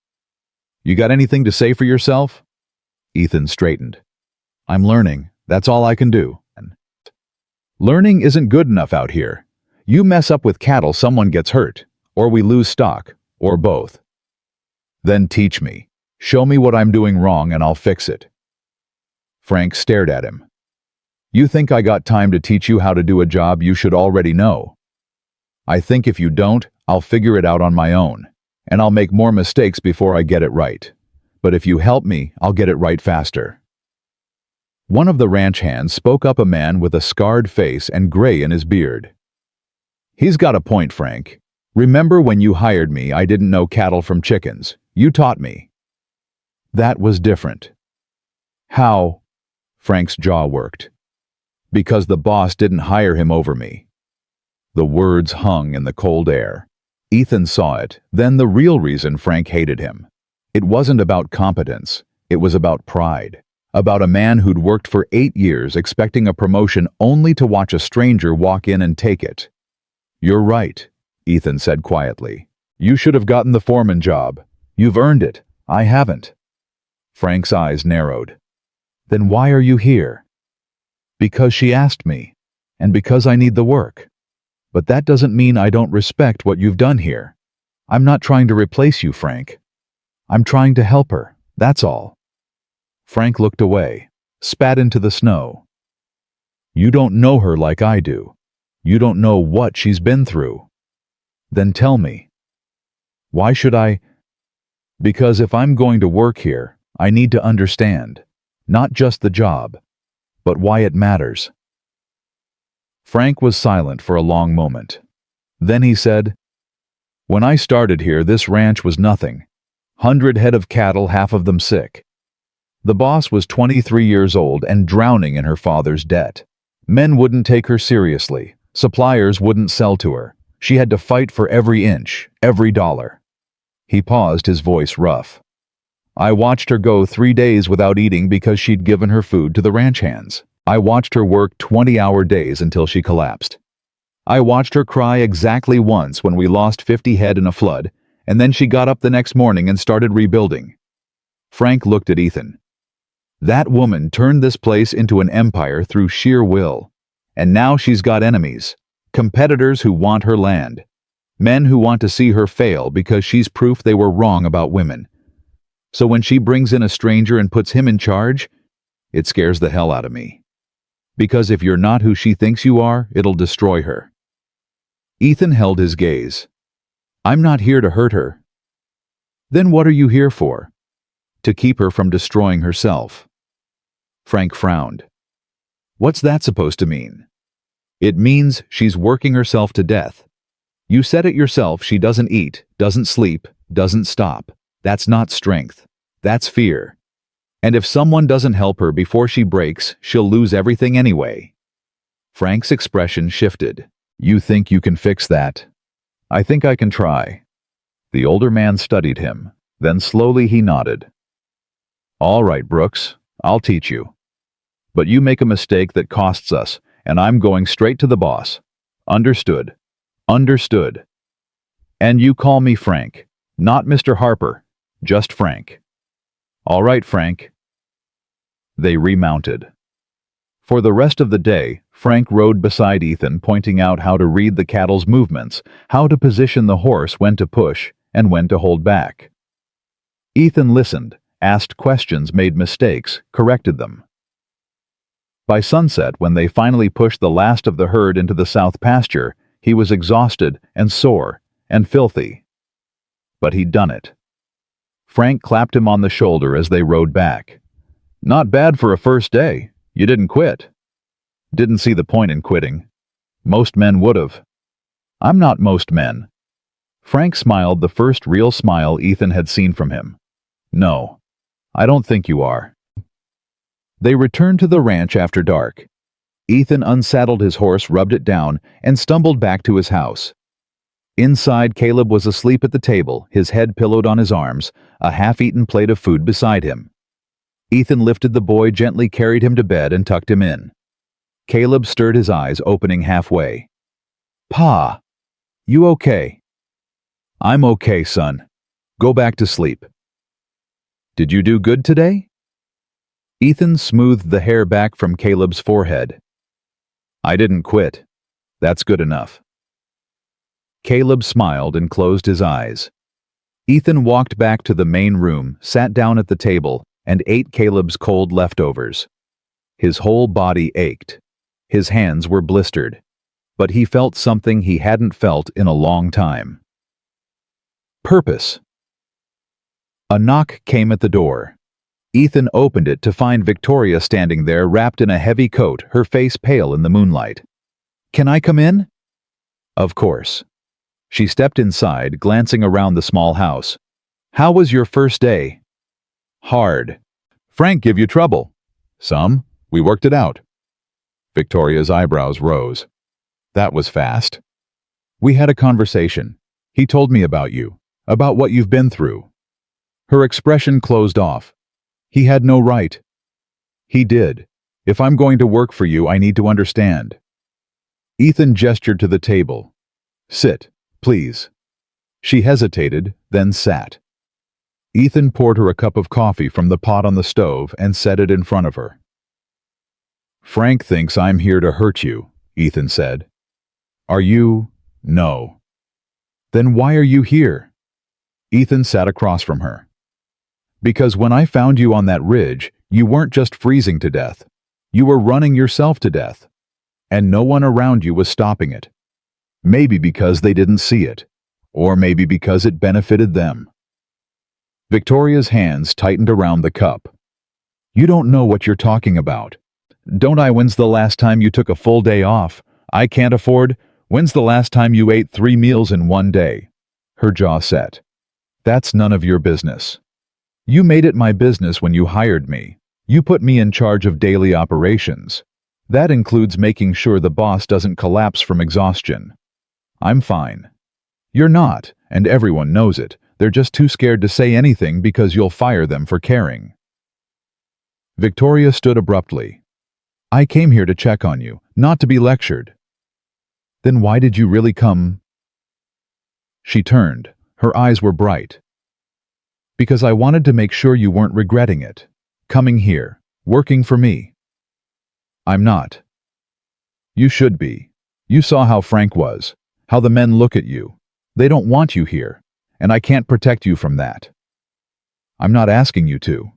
You got anything to say for yourself?" Ethan straightened. "I'm learning. That's all I can do." "Learning isn't good enough out here. You mess up with cattle, someone gets hurt, or we lose stock, or both." "Then teach me. Show me what I'm doing wrong and I'll fix it." Frank stared at him. "You think I got time to teach you how to do a job you should already know? I think if you don't, I'll figure it out on my own, and I'll make more mistakes before I get it right. But if you help me, I'll get it right faster." One of the ranch hands spoke up, a man with a scarred face and gray in his beard. "He's got a point, Frank. Remember when you hired me, I didn't know cattle from chickens. You taught me." "That was different." "How?" Frank's jaw worked. "Because the boss didn't hire him over me." The words hung in the cold air. Ethan saw it, then the real reason Frank hated him. It wasn't about competence, it was about pride. About a man who'd worked for 8 years expecting a promotion only to watch a stranger walk in and take it. "You're right," Ethan said quietly. "You should have gotten the foreman job. You've earned it. I haven't." Frank's eyes narrowed. "Then why are you here?" "Because she asked me, and because I need the work. But that doesn't mean I don't respect what you've done here. I'm not trying to replace you, Frank. I'm trying to help her, that's all." Frank looked away, spat into the snow. "You don't know her like I do. You don't know what she's been through." "Then tell me." "Why should I?" "Because if I'm going to work here, I need to understand, not just the job, but why it matters." Frank was silent for a long moment. Then he said, "When I started here, this ranch was nothing. 100 head of cattle, half of them sick. The boss was 23 years old and drowning in her father's debt. Men wouldn't take her seriously. Suppliers wouldn't sell to her. She had to fight for every inch, every dollar." He paused, his voice rough. "I watched her go 3 days without eating because she'd given her food to the ranch hands. I watched her work 20-hour days until she collapsed. I watched her cry exactly once when we lost 50 head in a flood, and then she got up the next morning and started rebuilding. Frank looked at Ethan. That woman turned this place into an empire through sheer will. And now she's got enemies, competitors who want her land, men who want to see her fail because she's proof they were wrong about women. So when she brings in a stranger and puts him in charge, it scares the hell out of me. Because if you're not who she thinks you are, it'll destroy her. Ethan held his gaze. I'm not here to hurt her. Then what are you here for? To keep her from destroying herself. Frank frowned. What's that supposed to mean? It means she's working herself to death. You said it yourself, she doesn't eat, doesn't sleep, doesn't stop. That's not strength. That's fear. And if someone doesn't help her before she breaks, she'll lose everything anyway. Frank's expression shifted. You think you can fix that? I think I can try. The older man studied him. Then slowly he nodded. All right, Brooks, I'll teach you. But you make a mistake that costs us, and I'm going straight to the boss. Understood. Understood. And you call me Frank, not Mr. Harper, just Frank. All right, Frank. They remounted. For the rest of the day, Frank rode beside Ethan, pointing out how to read the cattle's movements, how to position the horse when to push and when to hold back. Ethan listened, asked questions, made mistakes, corrected them. By sunset, when they finally pushed the last of the herd into the south pasture, he was exhausted and sore and filthy. But he'd done it. Frank clapped him on the shoulder as they rode back. Not bad for a first day. You didn't quit. Didn't see the point in quitting. Most men would have. I'm not most men. Frank smiled, the first real smile Ethan had seen from him. No, I don't think you are. They returned to the ranch after dark. Ethan unsaddled his horse, rubbed it down, and stumbled back to his house. Inside, Caleb was asleep at the table, his head pillowed on his arms, a half-eaten plate of food beside him. Ethan lifted the boy, gently carried him to bed, and tucked him in. Caleb stirred his eyes, opening halfway. Pa, you okay? I'm okay, son. Go back to sleep. Did you do good today? Ethan smoothed the hair back from Caleb's forehead. I didn't quit. That's good enough. Caleb smiled and closed his eyes. Ethan walked back to the main room, sat down at the table, and ate Caleb's cold leftovers. His whole body ached. His hands were blistered. But he felt something he hadn't felt in a long time. Purpose. A knock came at the door. Ethan opened it to find Victoria standing there, wrapped in a heavy coat, her face pale in the moonlight. Can I come in? Of course. She stepped inside, glancing around the small house. How was your first day? Hard. Frank give you trouble? Some. We worked it out. Victoria's eyebrows rose. That was fast. We had a conversation. He told me about you, about what you've been through. Her expression closed off. He had no right. He did. If I'm going to work for you, I need to understand. Ethan gestured to the table. Sit, please. She hesitated, then sat. Ethan poured her a cup of coffee from the pot on the stove and set it in front of her. Frank thinks I'm here to hurt you, Ethan said. Are you? No. Then why are you here? Ethan sat across from her. Because when I found you on that ridge, you weren't just freezing to death. You were running yourself to death. And no one around you was stopping it. Maybe because they didn't see it. Or maybe because it benefited them. Victoria's hands tightened around the cup. You don't know what you're talking about. Don't I? When's the last time you took a full day off? I can't afford. When's the last time you ate 3 meals in one day? Her jaw set. That's none of your business. You made it my business when you hired me. You put me in charge of daily operations. That includes making sure the boss doesn't collapse from exhaustion. I'm fine. You're not, and everyone knows it. They're just too scared to say anything because you'll fire them for caring. Victoria stood abruptly. I came here to check on you, not to be lectured. Then why did you really come? She turned. Her eyes were bright. Because I wanted to make sure you weren't regretting it. Coming here, working for me. I'm not. You should be. You saw how Frank was, how the men look at you. They don't want you here, and I can't protect you from that. I'm not asking you to.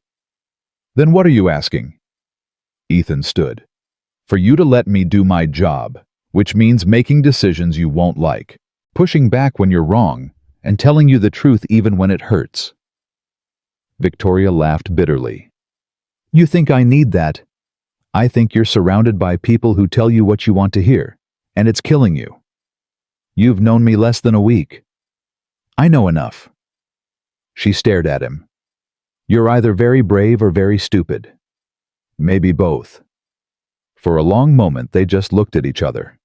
Then what are you asking? Ethan stood. For you to let me do my job, which means making decisions you won't like, pushing back when you're wrong, and telling you the truth even when it hurts. Victoria laughed bitterly. You think I need that? I think you're surrounded by people who tell you what you want to hear, and it's killing you. You've known me less than a week. I know enough. She stared at him. You're either very brave or very stupid. Maybe both. For a long moment they just looked at each other.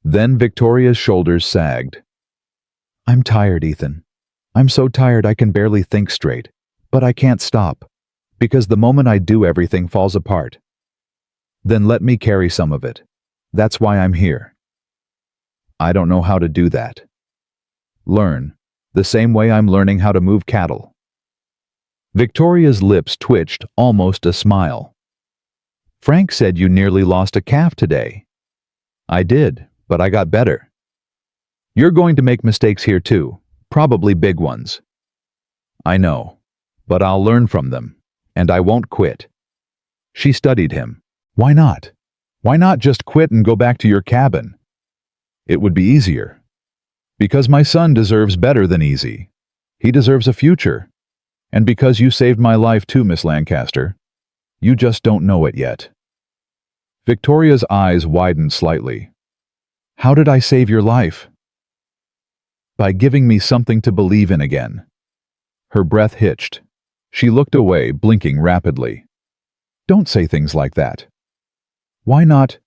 Then Victoria's shoulders sagged. I'm tired, Ethan. I'm so tired I can barely think straight, but I can't stop, because the moment I do everything falls apart. Then let me carry some of it. That's why I'm here. I don't know how to do that. Learn, the same way I'm learning how to move cattle. Victoria's lips twitched, almost a smile. Frank said you nearly lost a calf today. I did, but I got better. You're going to make mistakes here too, probably big ones. I know, but I'll learn from them, and I won't quit. She studied him. Why not? Why not just quit and go back to your cabin? It would be easier. Because my son deserves better than easy. He deserves a future. And because you saved my life too, Miss Lancaster. You just don't know it yet. Victoria's eyes widened slightly. How did I save your life? By giving me something to believe in again. Her breath hitched. She looked away, blinking rapidly. Don't say things like that. Why not?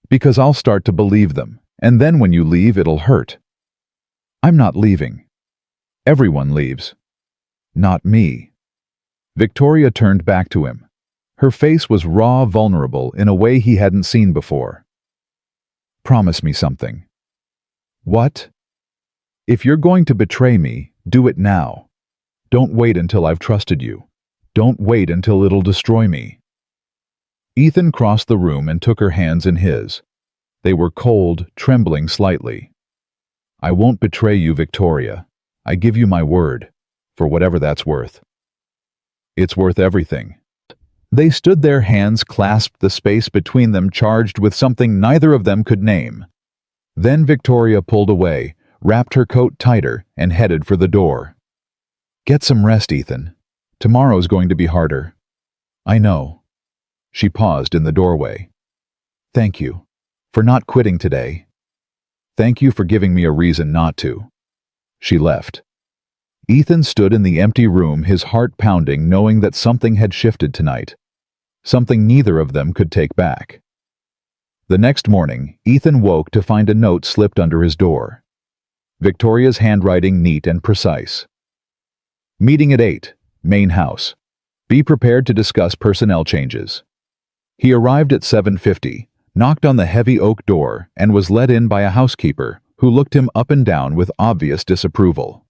Because I'll start to believe them, and then when you leave, it'll hurt. I'm not leaving. Everyone leaves. Not me. Victoria turned back to him. Her face was raw, vulnerable in a way he hadn't seen before. Promise me something. What? If you're going to betray me, do it now. Don't wait until I've trusted you. Don't wait until it'll destroy me. Ethan crossed the room and took her hands in his. They were cold, trembling slightly. I won't betray you, Victoria. I give you my word, for whatever that's worth. It's worth everything. They stood there, hands clasped, the space between them charged with something neither of them could name. Then Victoria pulled away, wrapped her coat tighter, and headed for the door. Get some rest, Ethan. Tomorrow's going to be harder. I know. She paused in the doorway. Thank you for not quitting today. Thank you for giving me a reason not to. She left. Ethan stood in the empty room, his heart pounding, knowing that something had shifted tonight. Something neither of them could take back. The next morning, Ethan woke to find a note slipped under his door. Victoria's handwriting neat and precise. Meeting at 8, main house. Be prepared to discuss personnel changes. He arrived at 7:50, knocked on the heavy oak door, and was let in by a housekeeper who looked him up and down with obvious disapproval.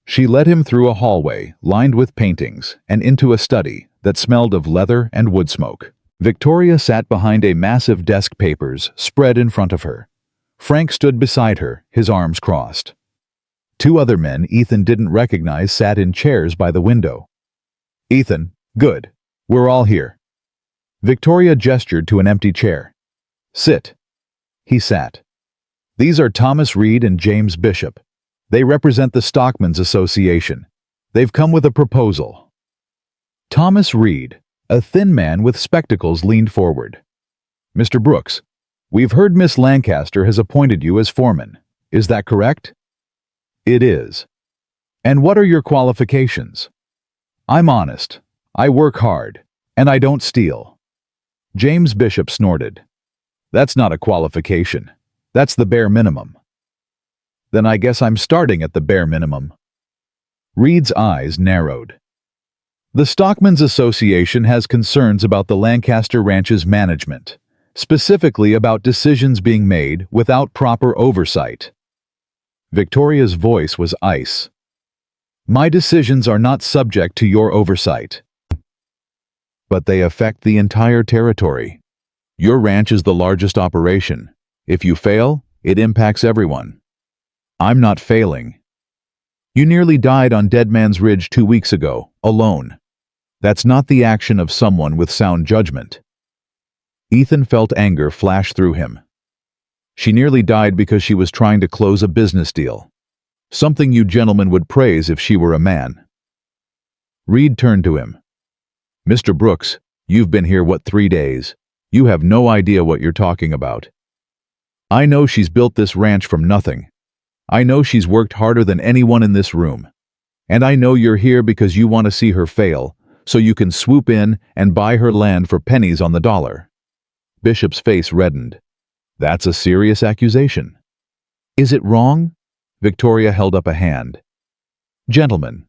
She led him through a hallway lined with paintings and into a study that smelled of leather and wood smoke. Victoria sat behind a massive desk, papers spread in front of her. Frank stood beside her, his arms crossed. Two other men Ethan didn't recognize sat in chairs by the window. Ethan, good. We're all here. Victoria gestured to an empty chair. Sit. He sat. These are Thomas Reed and James Bishop. They represent the Stockmen's Association. They've come with a proposal. Thomas Reed, a thin man with spectacles, leaned forward. Mr. Brooks, we've heard Miss Lancaster has appointed you as foreman. Is that correct? It is. And what are your qualifications? I'm honest. I work hard. And I don't steal. James Bishop snorted. That's not a qualification. That's the bare minimum. Then I guess I'm starting at the bare minimum. Reed's eyes narrowed. The Stockmen's Association has concerns about the Lancaster Ranch's management, specifically about decisions being made without proper oversight. Victoria's voice was ice. My decisions are not subject to your oversight, but they affect the entire territory. Your ranch is the largest operation. If you fail, it impacts everyone. I'm not failing. You nearly died on Dead Man's Ridge 2 weeks ago, alone. That's not the action of someone with sound judgment. Ethan felt anger flash through him. She nearly died because she was trying to close a business deal. Something you gentlemen would praise if she were a man. Reed turned to him. Mr. Brooks, you've been here, 3 days? You have no idea what you're talking about. I know she's built this ranch from nothing. I know she's worked harder than anyone in this room. And I know you're here because you want to see her fail, so you can swoop in and buy her land for pennies on the dollar. Bishop's face reddened. That's a serious accusation. Is it wrong? Victoria held up a hand. Gentlemen,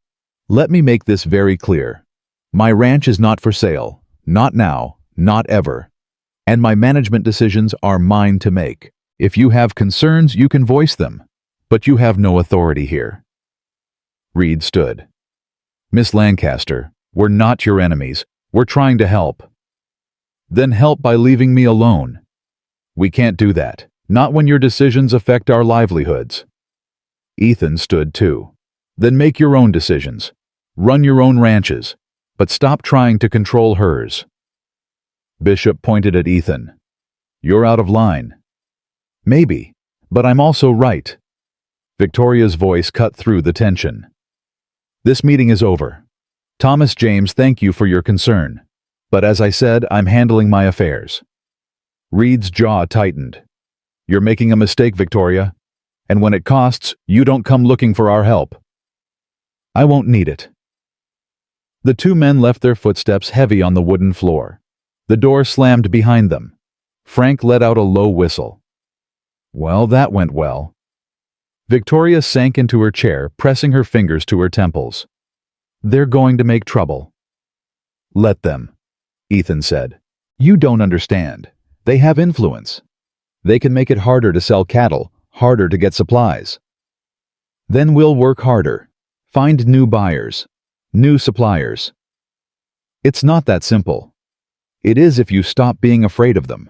let me make this very clear. My ranch is not for sale. Not now, not ever. And my management decisions are mine to make. If you have concerns, you can voice them. But you have no authority here. Reed stood. Miss Lancaster, we're not your enemies. We're trying to help. Then help by leaving me alone. We can't do that. Not when your decisions affect our livelihoods. Ethan stood too. Then make your own decisions. Run your own ranches. But stop trying to control hers. Bishop pointed at Ethan. You're out of line. Maybe, but I'm also right. Victoria's voice cut through the tension. This meeting is over. Thomas James, thank you for your concern. But as I said, I'm handling my affairs. Reed's jaw tightened. You're making a mistake, Victoria. And when it costs, you don't come looking for our help. I won't need it. The two men left their footsteps heavy on the wooden floor. The door slammed behind them. Frank let out a low whistle. Well, that went well. Victoria sank into her chair, pressing her fingers to her temples. They're going to make trouble. Let them, Ethan said. You don't understand. They have influence. They can make it harder to sell cattle, harder to get supplies. Then we'll work harder. Find new buyers, new suppliers. It's not that simple. It is if you stop being afraid of them.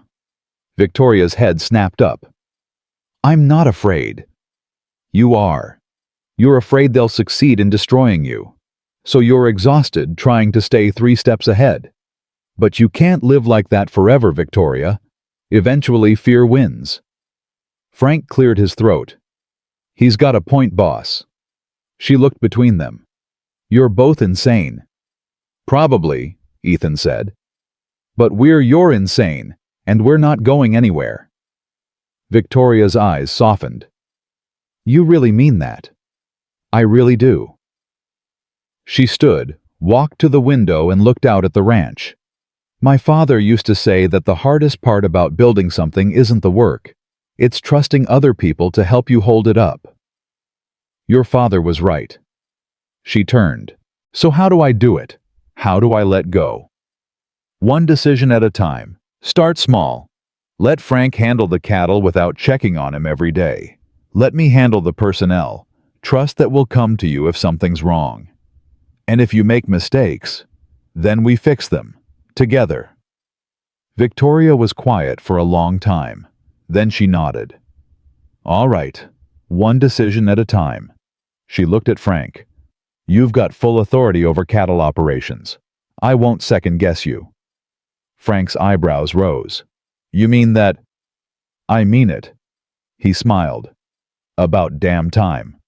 Victoria's head snapped up. I'm not afraid. You are. You're afraid they'll succeed in destroying you. So you're exhausted trying to stay 3 steps ahead. But you can't live like that forever, Victoria. Eventually fear wins. Frank cleared his throat. He's got a point, boss. She looked between them. You're both insane. Probably, Ethan said. But you're insane, and we're not going anywhere. Victoria's eyes softened. You really mean that? I really do. She stood, walked to the window and looked out at the ranch. My father used to say that the hardest part about building something isn't the work. It's trusting other people to help you hold it up. Your father was right. She turned. So how do I do it? How do I let go? One decision at a time. Start small. Let Frank handle the cattle without checking on him every day. Let me handle the personnel. Trust that will come to you if something's wrong. And if you make mistakes, then we fix them. Together. Victoria was quiet for a long time. Then she nodded. All right. One decision at a time. She looked at Frank. You've got full authority over cattle operations. I won't second-guess you. Frank's eyebrows rose. You mean that? I mean it. He smiled. About damn time.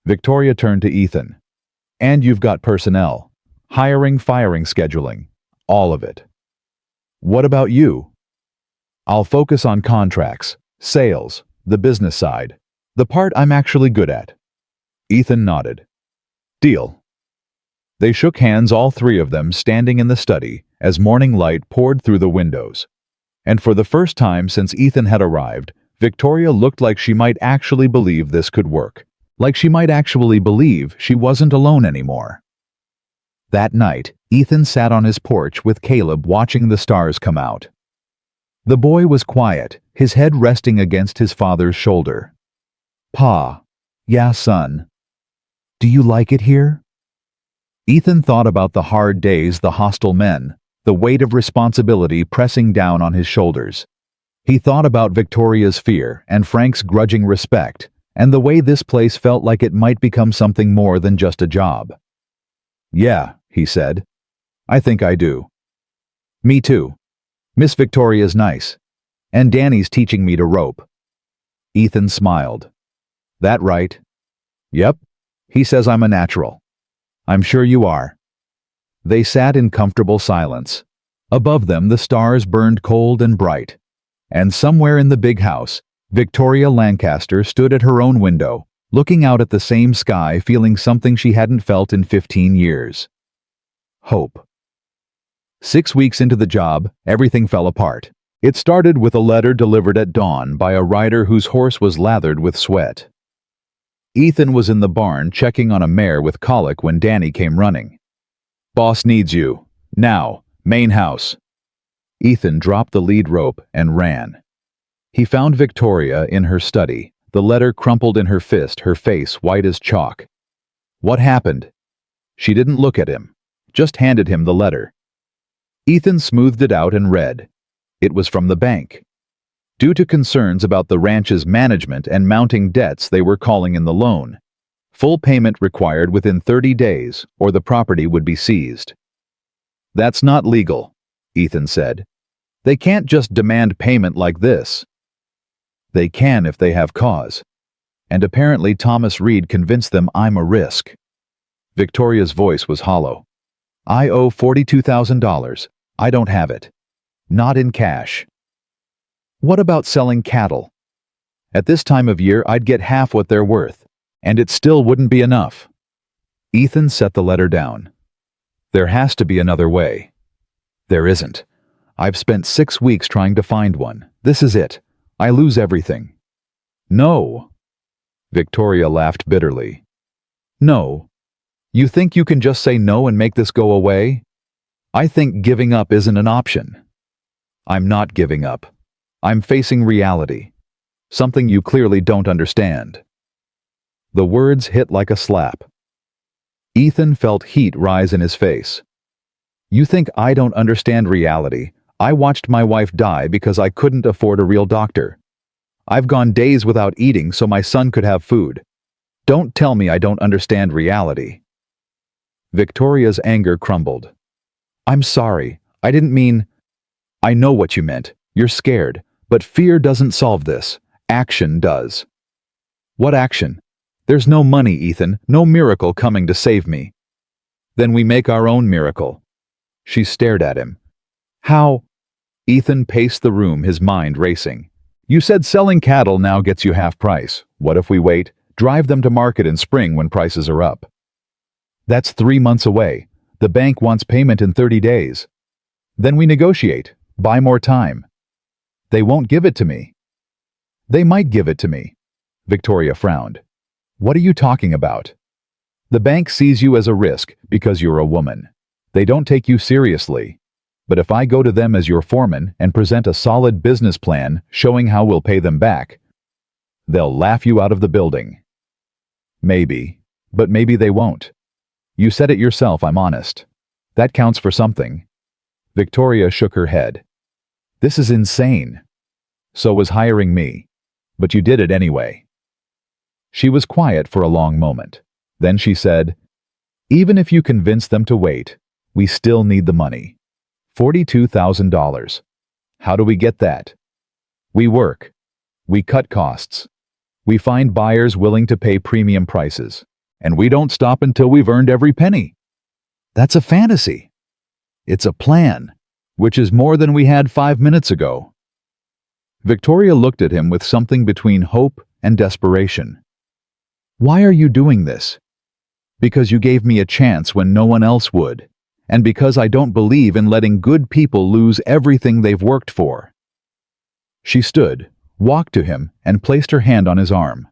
Victoria turned to Ethan. And you've got personnel. Hiring, firing, scheduling. All of it. What about you? I'll focus on contracts, sales, the business side. The part I'm actually good at. Ethan nodded. Deal. They shook hands, all 3 of them standing in the study as morning light poured through the windows. And for the first time since Ethan had arrived, Victoria looked like she might actually believe this could work. Like she might actually believe she wasn't alone anymore. That night, Ethan sat on his porch with Caleb watching the stars come out. The boy was quiet, his head resting against his father's shoulder. Pa. Yeah, son. Do you like it here? Ethan thought about the hard days, the hostile men, the weight of responsibility pressing down on his shoulders. He thought about Victoria's fear and Frank's grudging respect, and the way this place felt like it might become something more than just a job. Yeah, he said. I think I do. Me too. Miss Victoria's nice. And Danny's teaching me to rope. Ethan smiled. That right? Yep. He says I'm a natural. I'm sure you are. They sat in comfortable silence. Above them the stars burned cold and bright. And somewhere in the big house, Victoria Lancaster stood at her own window, looking out at the same sky, feeling something she hadn't felt in 15 years. Hope. 6 weeks into the job, everything fell apart. It started with a letter delivered at dawn by a rider whose horse was lathered with sweat. Ethan was in the barn checking on a mare with colic when Danny came running. Boss needs you. Now, main house. Ethan dropped the lead rope and ran. He found Victoria in her study, the letter crumpled in her fist, her face white as chalk. What happened? She didn't look at him, just handed him the letter. Ethan smoothed it out and read. It was from the bank. Due to concerns about the ranch's management and mounting debts, they were calling in the loan. Full payment required within 30 days, or the property would be seized. That's not legal, Ethan said. They can't just demand payment like this. They can if they have cause. And apparently Thomas Reed convinced them I'm a risk. Victoria's voice was hollow. I owe $42,000. I don't have it. Not in cash. What about selling cattle? At this time of year, I'd get half what they're worth, and it still wouldn't be enough. Ethan set the letter down. There has to be another way. There isn't. I've spent 6 weeks trying to find one. This is it. I lose everything. No. Victoria laughed bitterly. No. You think you can just say no and make this go away? I think giving up isn't an option. I'm not giving up. I'm facing reality. Something you clearly don't understand. The words hit like a slap. Ethan felt heat rise in his face. You think I don't understand reality? I watched my wife die because I couldn't afford a real doctor. I've gone days without eating so my son could have food. Don't tell me I don't understand reality. Victoria's anger crumbled. I'm sorry. I didn't mean... I know what you meant. You're scared. But fear doesn't solve this. Action does. What action? There's no money, Ethan. No miracle coming to save me. Then we make our own miracle. She stared at him. How? Ethan paced the room, his mind racing. You said selling cattle now gets you half price. What if we wait? Drive them to market in spring when prices are up. That's 3 months away. The bank wants payment in 30 days. Then we negotiate. Buy more time. They won't give it to me. They might give it to me. Victoria frowned. What are you talking about? The bank sees you as a risk because you're a woman. They don't take you seriously. But if I go to them as your foreman and present a solid business plan showing how we'll pay them back, they'll laugh you out of the building. Maybe, but maybe they won't. You said it yourself, I'm honest. That counts for something. Victoria shook her head. This is insane. So was hiring me. But you did it anyway. She was quiet for a long moment. Then she said, even if you convince them to wait, we still need the money. $42,000. How do we get that? We work. We cut costs. We find buyers willing to pay premium prices. And we don't stop until we've earned every penny. That's a fantasy. It's a plan, which is more than we had 5 minutes ago. Victoria looked at him with something between hope and desperation. Why are you doing this? Because you gave me a chance when no one else would, and because I don't believe in letting good people lose everything they've worked for. She stood, walked to him, and placed her hand on his arm.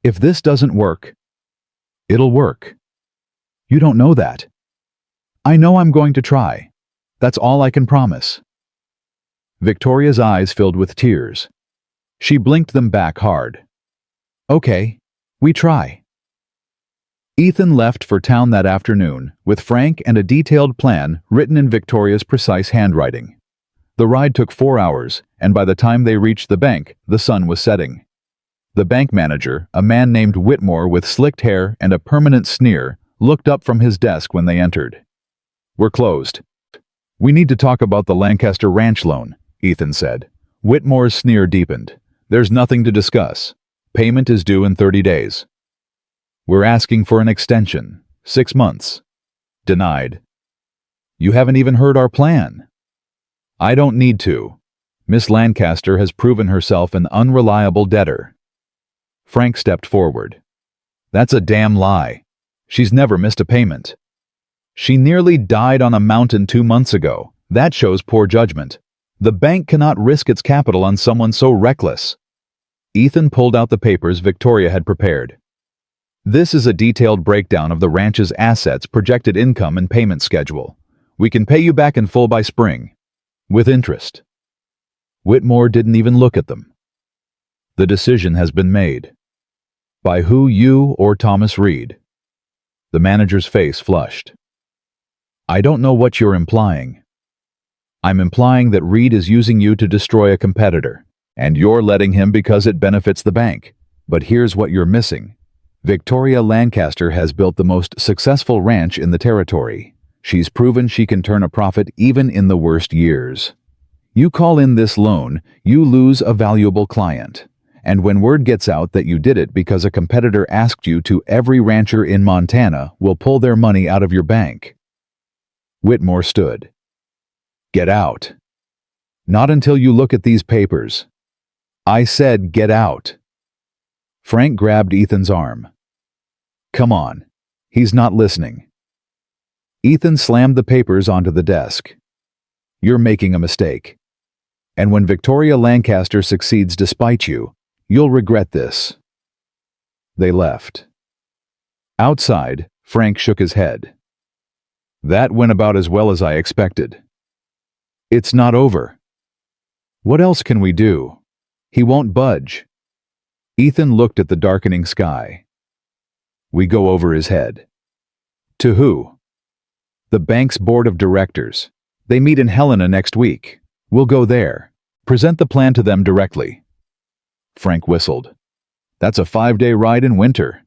If this doesn't work, it'll work. You don't know that. I know I'm going to try. That's all I can promise. Victoria's eyes filled with tears. She blinked them back hard. Okay, we try. Ethan left for town that afternoon with Frank and a detailed plan written in Victoria's precise handwriting. The ride took 4 hours, and by the time they reached the bank, the sun was setting. The bank manager, a man named Whitmore with slicked hair and a permanent sneer, looked up from his desk when they entered. "We're closed. We need to talk about the Lancaster Ranch loan," Ethan said. Whitmore's sneer deepened. "There's nothing to discuss. Payment is due in 30 days. We're asking for an extension. 6 months. Denied. You haven't even heard our plan." "I don't need to. Miss Lancaster has proven herself an unreliable debtor." Frank stepped forward. "That's a damn lie. She's never missed a payment. She nearly died on a mountain 2 months ago. That shows poor judgment. The bank cannot risk its capital on someone so reckless." Ethan pulled out the papers Victoria had prepared. "This is a detailed breakdown of the ranch's assets, projected income, and payment schedule. We can pay you back in full by spring. With interest." Whitmore didn't even look at them. "The decision has been made." "By who, you or Thomas Reed?" The manager's face flushed. "I don't know what you're implying." "I'm implying that Reed is using you to destroy a competitor, and you're letting him because it benefits the bank. But here's what you're missing. Victoria Lancaster has built the most successful ranch in the territory. She's proven she can turn a profit even in the worst years. You call in this loan, you lose a valuable client. And when word gets out that you did it because a competitor asked you to, every rancher in Montana will pull their money out of your bank." Whitmore stood. "Get out. Not until you look at these papers. I said get out." Frank grabbed Ethan's arm. "Come on. He's not listening." Ethan slammed the papers onto the desk. "You're making a mistake. And when Victoria Lancaster succeeds despite you, you'll regret this." They left. Outside, Frank shook his head. "That went about as well as I expected." "It's not over." "What else can we do? He won't budge." Ethan looked at the darkening sky. "We go over his head." "To who?" "The bank's board of directors. They meet in Helena next week. We'll go there. Present the plan to them directly." Frank whistled. "That's a 5-day ride in winter."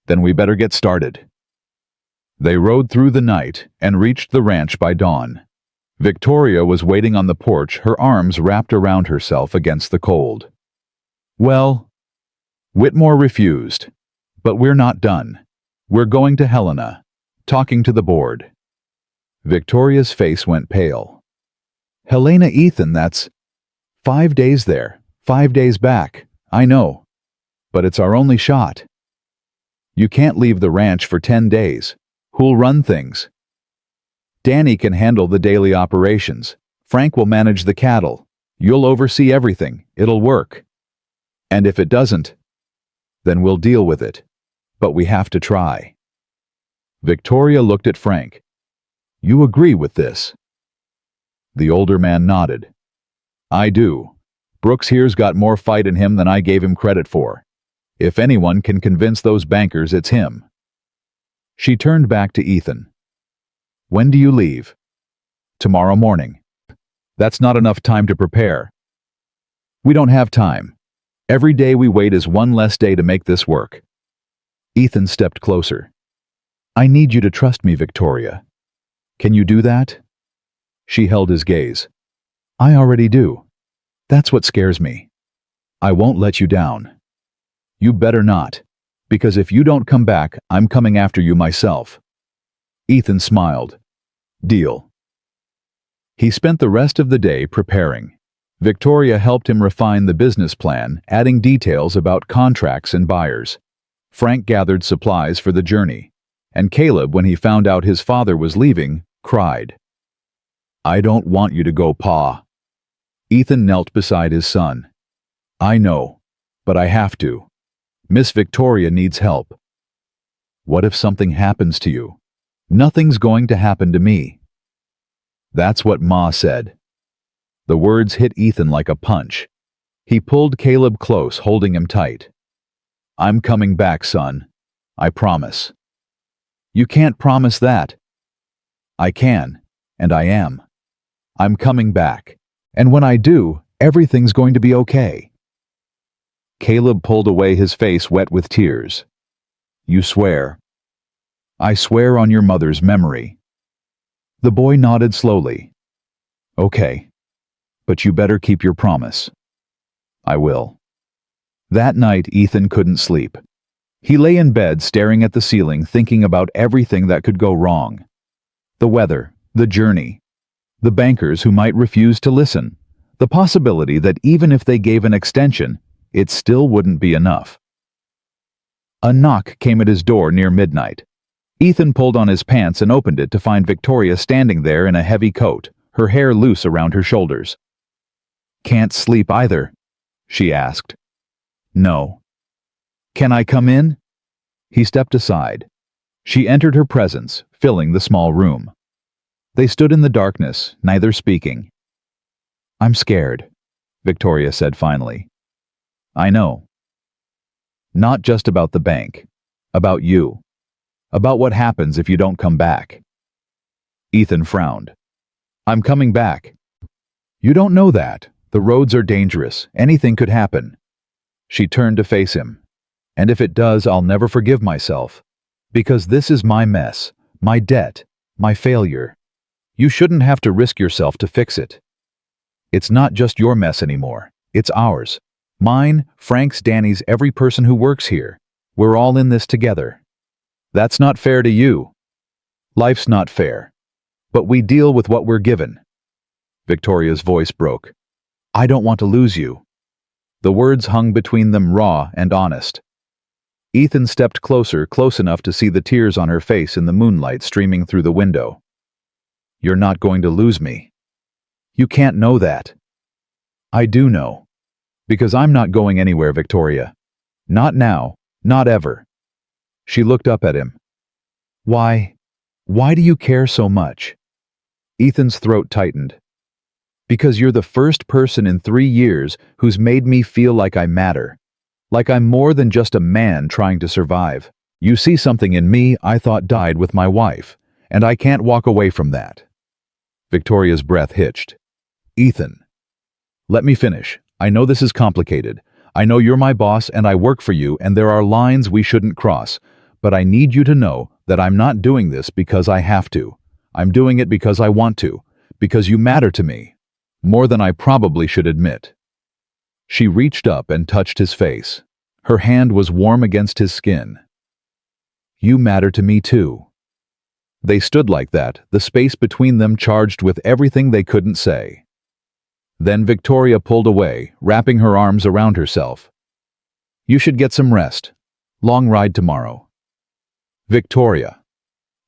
"Then we better get started." They rode through the night and reached the ranch by dawn. Victoria was waiting on the porch, her arms wrapped around herself against the cold. "Well," Whitmore refused, "but we're not done. We're going to Helena, talking to the board." Victoria's face went pale. "Helena, Ethan, that's 5 days there, 5 days back. I know. But it's our only shot. You can't leave the ranch for 10 days. Who'll run things?" "Danny can handle the daily operations. Frank will manage the cattle. You'll oversee everything. It'll work. And if it doesn't, then we'll deal with it. But we have to try." Victoria looked at Frank. "You agree with this?" The older man nodded. "I do. Brooks here's got more fight in him than I gave him credit for. If anyone can convince those bankers, it's him." She turned back to Ethan. "When do you leave?" "Tomorrow morning." "That's not enough time to prepare." "We don't have time. Every day we wait is one less day to make this work." Ethan stepped closer. "I need you to trust me, Victoria. Can you do that?" She held his gaze. "I already do. That's what scares me. I won't let you down." "You better not, because if you don't come back, I'm coming after you myself." Ethan smiled. "Deal." He spent the rest of the day preparing. Victoria helped him refine the business plan, adding details about contracts and buyers. Frank gathered supplies for the journey, and Caleb, when he found out his father was leaving, cried. "I don't want you to go, Pa." Ethan knelt beside his son. "I know, but I have to. Miss Victoria needs help." "What if something happens to you?" "Nothing's going to happen to me." "That's what Ma said." The words hit Ethan like a punch. He pulled Caleb close, holding him tight. "I'm coming back, son. I promise. You can't promise that. I can, and I am. I'm coming back. And when I do, everything's going to be okay. Caleb pulled away, his face wet with tears. You swear? I swear on your mother's memory. The boy nodded slowly. Okay. But you better keep your promise. I will. That night, Ethan couldn't sleep. He lay in bed staring at the ceiling, thinking about everything that could go wrong. The weather, the journey, the bankers who might refuse to listen, the possibility that even if they gave an extension, it still wouldn't be enough. A knock came at his door near midnight. Ethan pulled on his pants and opened it to find Victoria standing there in a heavy coat, her hair loose around her shoulders. Can't sleep either? She asked. No. Can I come in? He stepped aside. She entered her presence, filling the small room. They stood in the darkness, neither speaking. I'm scared, Victoria said finally. I know. Not just about the bank. About you. About what happens if you don't come back. Ethan frowned. I'm coming back. You don't know that. The roads are dangerous. Anything could happen. She turned to face him. And if it does, I'll never forgive myself. Because this is my mess, my debt, my failure. You shouldn't have to risk yourself to fix it. It's not just your mess anymore. It's ours. Mine, Frank's, Danny's, every person who works here. We're all in this together. That's not fair to you. Life's not fair. But we deal with what we're given. Victoria's voice broke. I don't want to lose you. The words hung between them, raw and honest. Ethan stepped closer, close enough to see the tears on her face in the moonlight streaming through the window. You're not going to lose me. You can't know that. I do know. Because I'm not going anywhere, Victoria. Not now, not ever. She looked up at him. Why do you care so much? Ethan's throat tightened. Because you're the first person in 3 years who's made me feel like I matter. Like I'm more than just a man trying to survive. You see something in me I thought died with my wife, and I can't walk away from that. Victoria's breath hitched. Ethan. Let me finish. I know this is complicated. I know you're my boss and I work for you and there are lines we shouldn't cross, but I need you to know that I'm not doing this because I have to. I'm doing it because I want to, because you matter to me. More than I probably should admit. She reached up and touched his face. Her hand was warm against his skin. You matter to me too. They stood like that, the space between them charged with everything they couldn't say. Then Victoria pulled away, wrapping her arms around herself. You should get some rest. Long ride tomorrow. Victoria.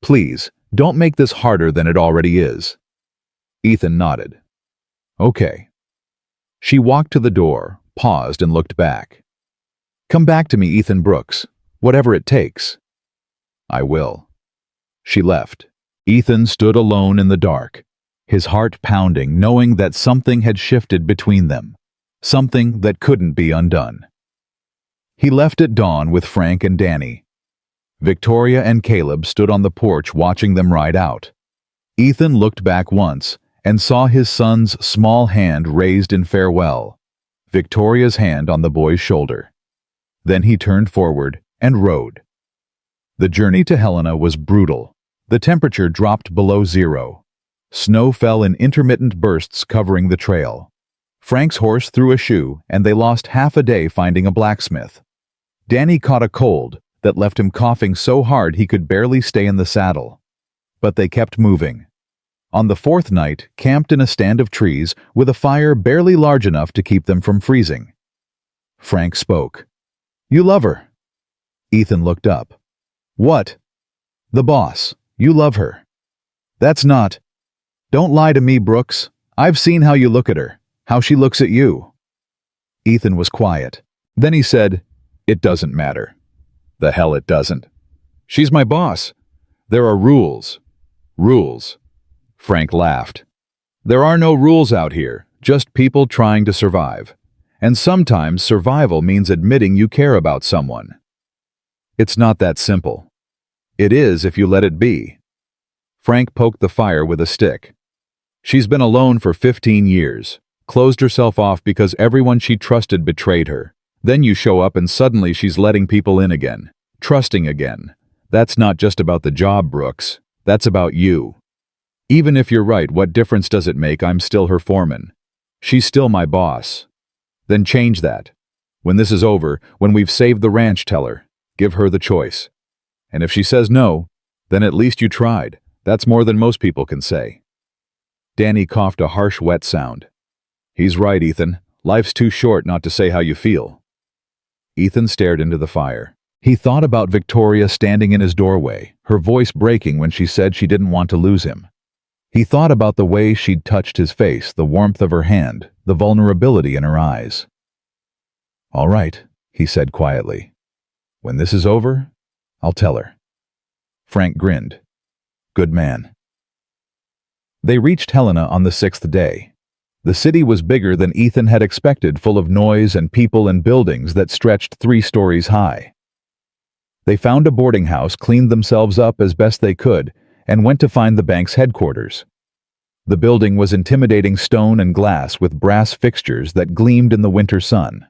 Please, don't make this harder than it already is. Ethan nodded. Okay. She walked to the door, paused and looked back. Come back to me, Ethan Brooks, whatever it takes. I will. She left. Ethan stood alone in the dark, his heart pounding, knowing that something had shifted between them, something that couldn't be undone. He left at dawn with Frank and Danny. Victoria and Caleb stood on the porch watching them ride out. Ethan looked back once and saw his son's small hand raised in farewell, Victoria's hand on the boy's shoulder. Then he turned forward and rode. The journey to Helena was brutal. The temperature dropped below zero. Snow fell in intermittent bursts covering the trail. Frank's horse threw a shoe, and they lost half a day finding a blacksmith. Danny caught a cold that left him coughing so hard he could barely stay in the saddle. But they kept moving. On the 4th night, camped in a stand of trees with a fire barely large enough to keep them from freezing. Frank spoke. You love her. Ethan looked up. What? The boss. You love her. That's not. Don't lie to me, Brooks. I've seen how you look at her, how she looks at you. Ethan was quiet. Then he said, It doesn't matter. The hell it doesn't. She's my boss. There are rules. Rules. Frank laughed. There are no rules out here, just people trying to survive. And sometimes survival means admitting you care about someone. It's not that simple. It is if you let it be. Frank poked the fire with a stick. She's been alone for 15 years, closed herself off because everyone she trusted betrayed her. Then you show up and suddenly she's letting people in again, trusting again. That's not just about the job, Brooks. That's about you. Even if you're right, what difference does it make? I'm still her foreman. She's still my boss. Then change that. When this is over, when we've saved the ranch, tell her. Give her the choice. And if she says no, then at least you tried. That's more than most people can say. Danny coughed a harsh, wet sound. He's right, Ethan. Life's too short not to say how you feel. Ethan stared into the fire. He thought about Victoria standing in his doorway, her voice breaking when she said she didn't want to lose him. He thought about the way she'd touched his face, the warmth of her hand, the vulnerability in her eyes. "All right," he said quietly. "When this is over, I'll tell her." Frank grinned. "Good man." They reached Helena on the 6th day. The city was bigger than Ethan had expected, full of noise and people and buildings that stretched 3 stories high. They found a boarding house, cleaned themselves up as best they could, and went to find the bank's headquarters. The building was intimidating, stone and glass with brass fixtures that gleamed in the winter sun.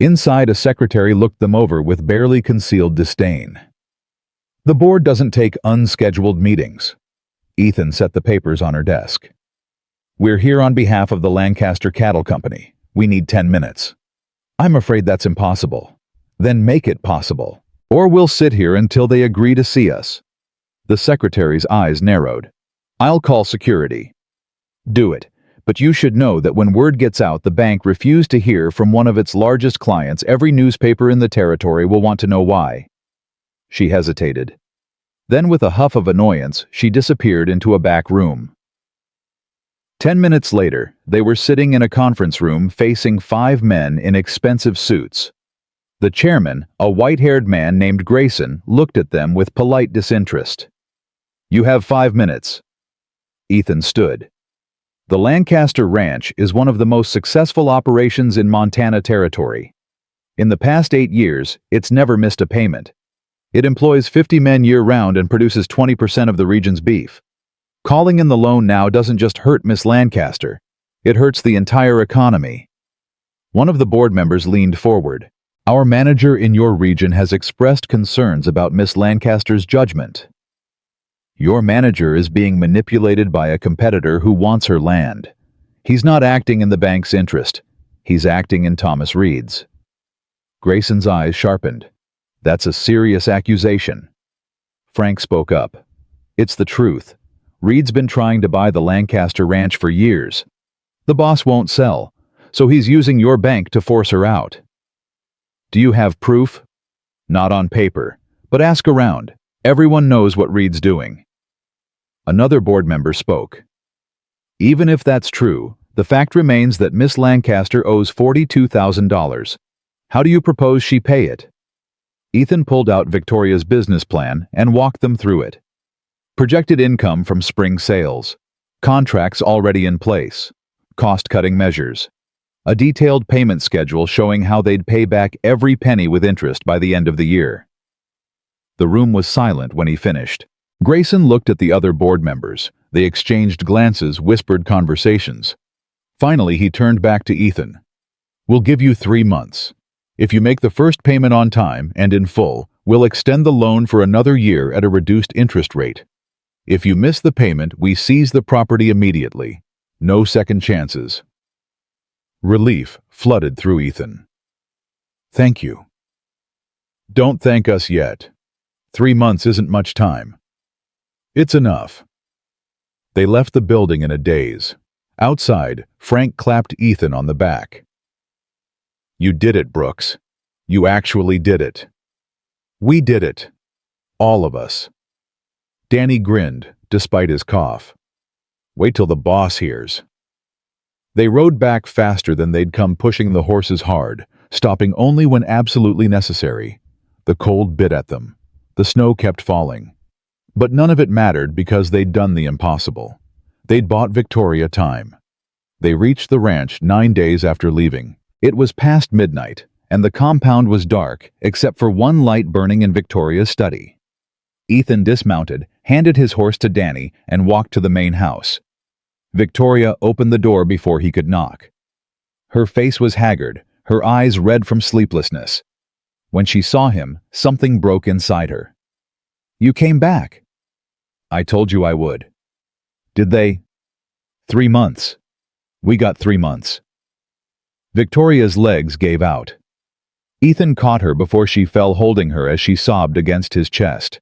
Inside, a secretary looked them over with barely concealed disdain. "The board doesn't take unscheduled meetings." Ethan set the papers on her desk. "We're here on behalf of the Lancaster Cattle Company. We need 10 minutes. "I'm afraid that's impossible." "Then make it possible. Or we'll sit here until they agree to see us." The secretary's eyes narrowed. "I'll call security." "Do it. But you should know that when word gets out the bank refused to hear from one of its largest clients, every newspaper in the territory will want to know why." She hesitated. Then, with a huff of annoyance, she disappeared into a back room. 10 minutes later, they were sitting in a conference room facing 5 men in expensive suits. The chairman, a white-haired man named Grayson, looked at them with polite disinterest. "You have 5 minutes." Ethan stood. The Lancaster Ranch is one of the most successful operations in Montana Territory. In the past 8 years, it's never missed a payment. It employs 50 men year-round and produces 20% of the region's beef. Calling in the loan now doesn't just hurt Miss Lancaster, it hurts the entire economy. One of the board members leaned forward. "Our manager in your region has expressed concerns about Miss Lancaster's judgment. Your manager is being manipulated by a competitor who wants her land. He's not acting in the bank's interest. He's acting in Thomas Reed's." Grayson's eyes sharpened. "That's a serious accusation." Frank spoke up. "It's the truth. Reed's been trying to buy the Lancaster Ranch for years. The boss won't sell, so he's using your bank to force her out." "Do you have proof?" "Not on paper, but ask around. Everyone knows what Reed's doing." Another board member spoke. "Even if that's true, the fact remains that Miss Lancaster owes $42,000. How do you propose she pay it?" Ethan pulled out Victoria's business plan and walked them through it. Projected income from spring sales, contracts already in place, cost-cutting measures, a detailed payment schedule showing how they'd pay back every penny with interest by the end of the year. The room was silent when he finished. Grayson looked at the other board members. They exchanged glances, whispered conversations. Finally, he turned back to Ethan. "We'll give you 3 months. If you make the first payment on time and in full, we'll extend the loan for another year at a reduced interest rate. If you miss the payment, we seize the property immediately. No second chances." Relief flooded through Ethan. "Thank you." "Don't thank us yet. 3 months isn't much time." "It's enough." They left the building in a daze. Outside, Frank clapped Ethan on the back. "You did it, Brooks. You actually did it. We did it. All of us." Danny grinned, despite his cough. "Wait till the boss hears." They rode back faster than they'd come, pushing the horses hard, stopping only when absolutely necessary. The cold bit at them. The snow kept falling. But none of it mattered because they'd done the impossible. They'd bought Victoria time. They reached the ranch 9 days after leaving. It was past midnight, and the compound was dark except for one light burning in Victoria's study. Ethan dismounted, handed his horse to Danny, and walked to the main house. Victoria opened the door before he could knock. Her face was haggard, her eyes red from sleeplessness. When she saw him, something broke inside her. "You came back." "I told you I would." "Did they?" 3 months. We got 3 months. Victoria's legs gave out. Ethan caught her before she fell, holding her as she sobbed against his chest.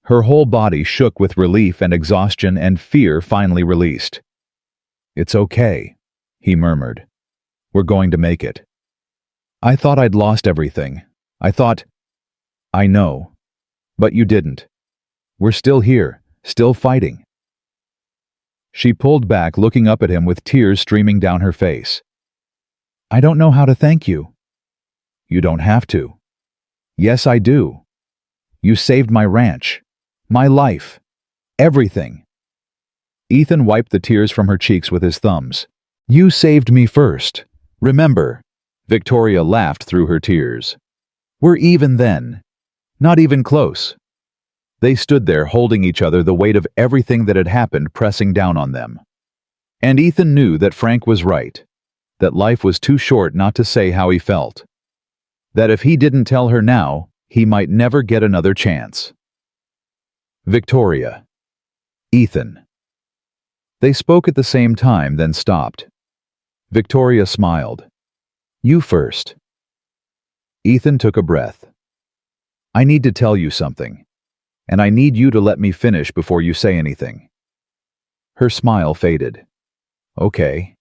Her whole body shook with relief and exhaustion, and fear finally released. "It's okay," he murmured. "We're going to make it. I thought I'd lost everything. I know. But you didn't. We're still here, still fighting." She pulled back, looking up at him with tears streaming down her face. "I don't know how to thank you." "You don't have to." "Yes, I do. You saved my ranch, my life, everything." Ethan wiped the tears from her cheeks with his thumbs. "You saved me first. Remember?" Victoria laughed through her tears. "We're even then. Not even close." They stood there holding each other, the weight of everything that had happened pressing down on them. And Ethan knew that Frank was right, that life was too short not to say how he felt. That if he didn't tell her now, he might never get another chance. Victoria. Ethan. They spoke at the same time, then stopped. Victoria smiled. "You first." Ethan took a breath. "I need to tell you something, and I need you to let me finish before you say anything." Her smile faded. "Okay.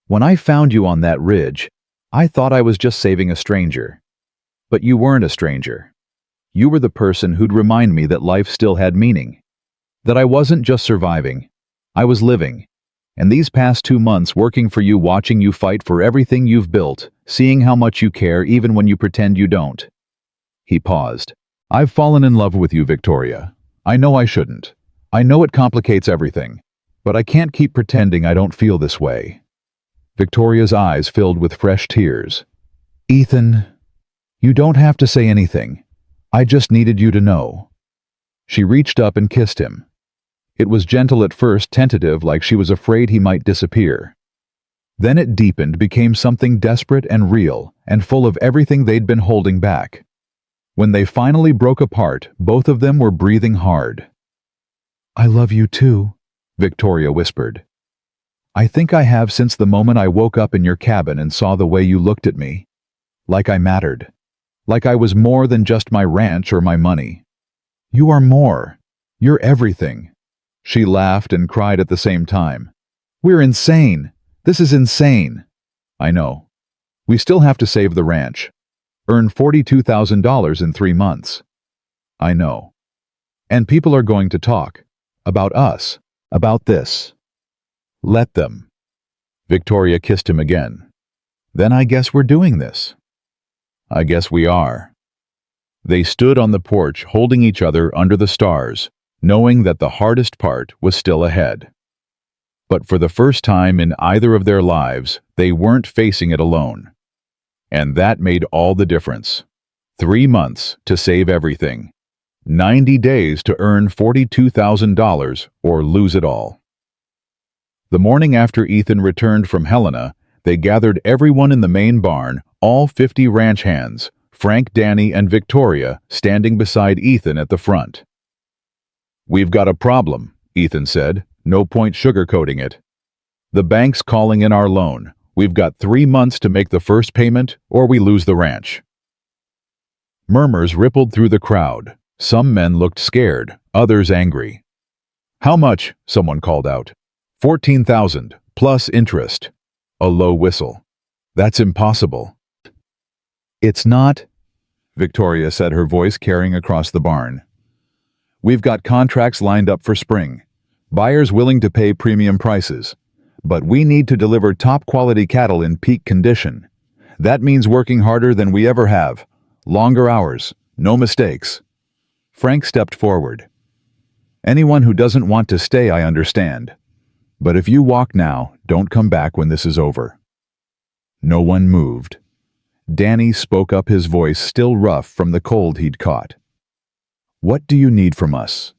When I found you on that ridge, I thought I was just saving a stranger. But you weren't a stranger. You were the person who'd remind me that life still had meaning. That I wasn't just surviving. I was living. And these past 2 months working for you, watching you fight for everything you've built, seeing how much you care even when you pretend you don't." He paused. "I've fallen in love with you, Victoria. I know I shouldn't. I know it complicates everything. But I can't keep pretending I don't feel this way." Victoria's eyes filled with fresh tears. "Ethan, you don't have to say anything. I just needed you to know." She reached up and kissed him. It was gentle at first, tentative, like she was afraid he might disappear. Then it deepened, became something desperate and real, and full of everything they'd been holding back. When they finally broke apart, both of them were breathing hard. "I love you too," Victoria whispered. "I think I have since the moment I woke up in your cabin and saw the way you looked at me. Like I mattered. Like I was more than just my ranch or my money. You are more. You're everything." She laughed and cried at the same time. "We're insane. This is insane." "I know. We still have to save the ranch. Earn $42,000 in 3 months." "I know. And people are going to talk. About us. About this." "Let them." Victoria kissed him again. "Then I guess we're doing this." "I guess we are." They stood on the porch holding each other under the stars, knowing that the hardest part was still ahead. But for the first time in either of their lives, they weren't facing it alone. And that made all the difference. 3 months to save everything. 90 days to earn $42,000 or lose it all. The morning after Ethan returned from Helena, they gathered everyone in the main barn, all 50 ranch hands, Frank, Danny, and Victoria standing beside Ethan at the front. "We've got a problem," Ethan said. "No point sugarcoating it. The bank's calling in our loan. We've got 3 months to make the first payment, or we lose the ranch." Murmurs rippled through the crowd. Some men looked scared, others angry. "How much?" someone called out. $14,000, plus interest. A low whistle. "That's impossible." "It's not," Victoria said, her voice carrying across the barn. "We've got contracts lined up for spring. Buyers willing to pay premium prices. But we need to deliver top-quality cattle in peak condition. That means working harder than we ever have. Longer hours. No mistakes." Frank stepped forward. "Anyone who doesn't want to stay, I understand. But if you walk now, don't come back when this is over." No one moved. Danny spoke up, his voice still rough from the cold he'd caught. "What do you need from us?"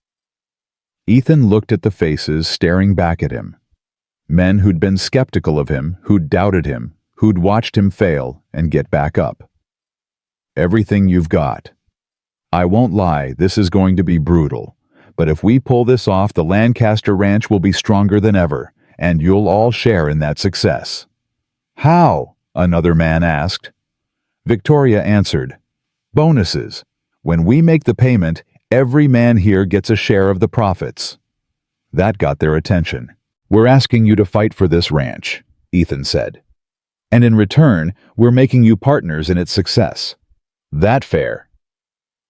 Ethan looked at the faces staring back at him. Men who'd been skeptical of him, who'd doubted him, who'd watched him fail and get back up. "Everything you've got. I won't lie, this is going to be brutal. But if we pull this off, the Lancaster Ranch will be stronger than ever, and you'll all share in that success." "How?" another man asked. Victoria answered, "Bonuses. When we make the payment, every man here gets a share of the profits." That got their attention. "We're asking you to fight for this ranch," Ethan said. "And in return, we're making you partners in its success. That fair?"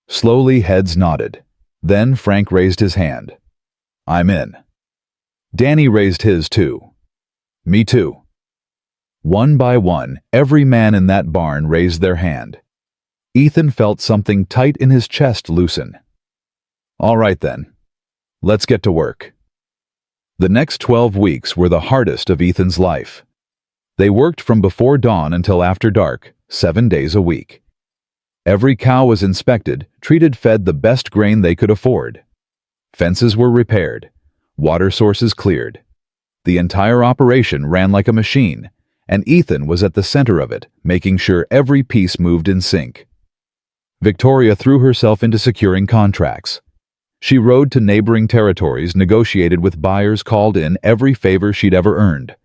Slowly, heads nodded. Then Frank raised his hand. "I'm in." Danny raised his too. "Me too." One by one, every man in that barn raised their hand. Ethan felt something tight in his chest loosen. "All right then. Let's get to work." The next 12 weeks were the hardest of Ethan's life. They worked from before dawn until after dark, 7 days a week. Every cow was inspected, treated, fed the best grain they could afford. Fences were repaired, water sources cleared. The entire operation ran like a machine, and Ethan was at the center of it, making sure every piece moved in sync. Victoria threw herself into securing contracts. She rode to neighboring territories, negotiated with buyers, called in every favor she'd ever earned.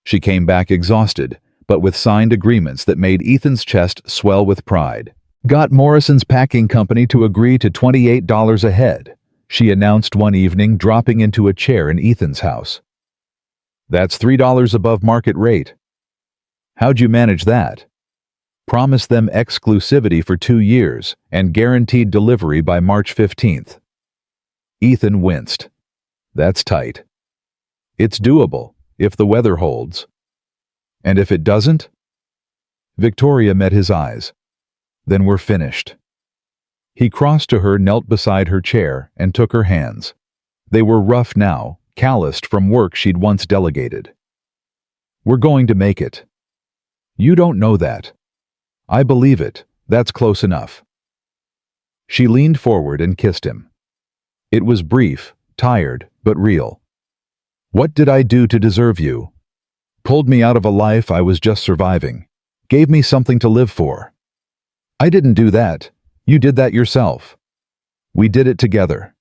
She came back exhausted, but with signed agreements that made Ethan's chest swell with pride. "Got Morrison's Packing Company to agree to $28 a head," she announced one evening, dropping into a chair in Ethan's house. "That's $3 above market rate." "How'd you manage that?" "Promised them exclusivity for 2 years and guaranteed delivery by March 15th. Ethan winced. "That's tight." "It's doable, if the weather holds." "And if it doesn't?" Victoria met his eyes. "Then we're finished." He crossed to her, knelt beside her chair, and took her hands. They were rough now, calloused from work she'd once delegated. "We're going to make it." "You don't know that." "I believe it. That's close enough." She leaned forward and kissed him. It was brief, tired, but real. "What did I do to deserve you? Pulled me out of a life I was just surviving. Gave me something to live for." "I didn't do that. You did that yourself." "We did it together."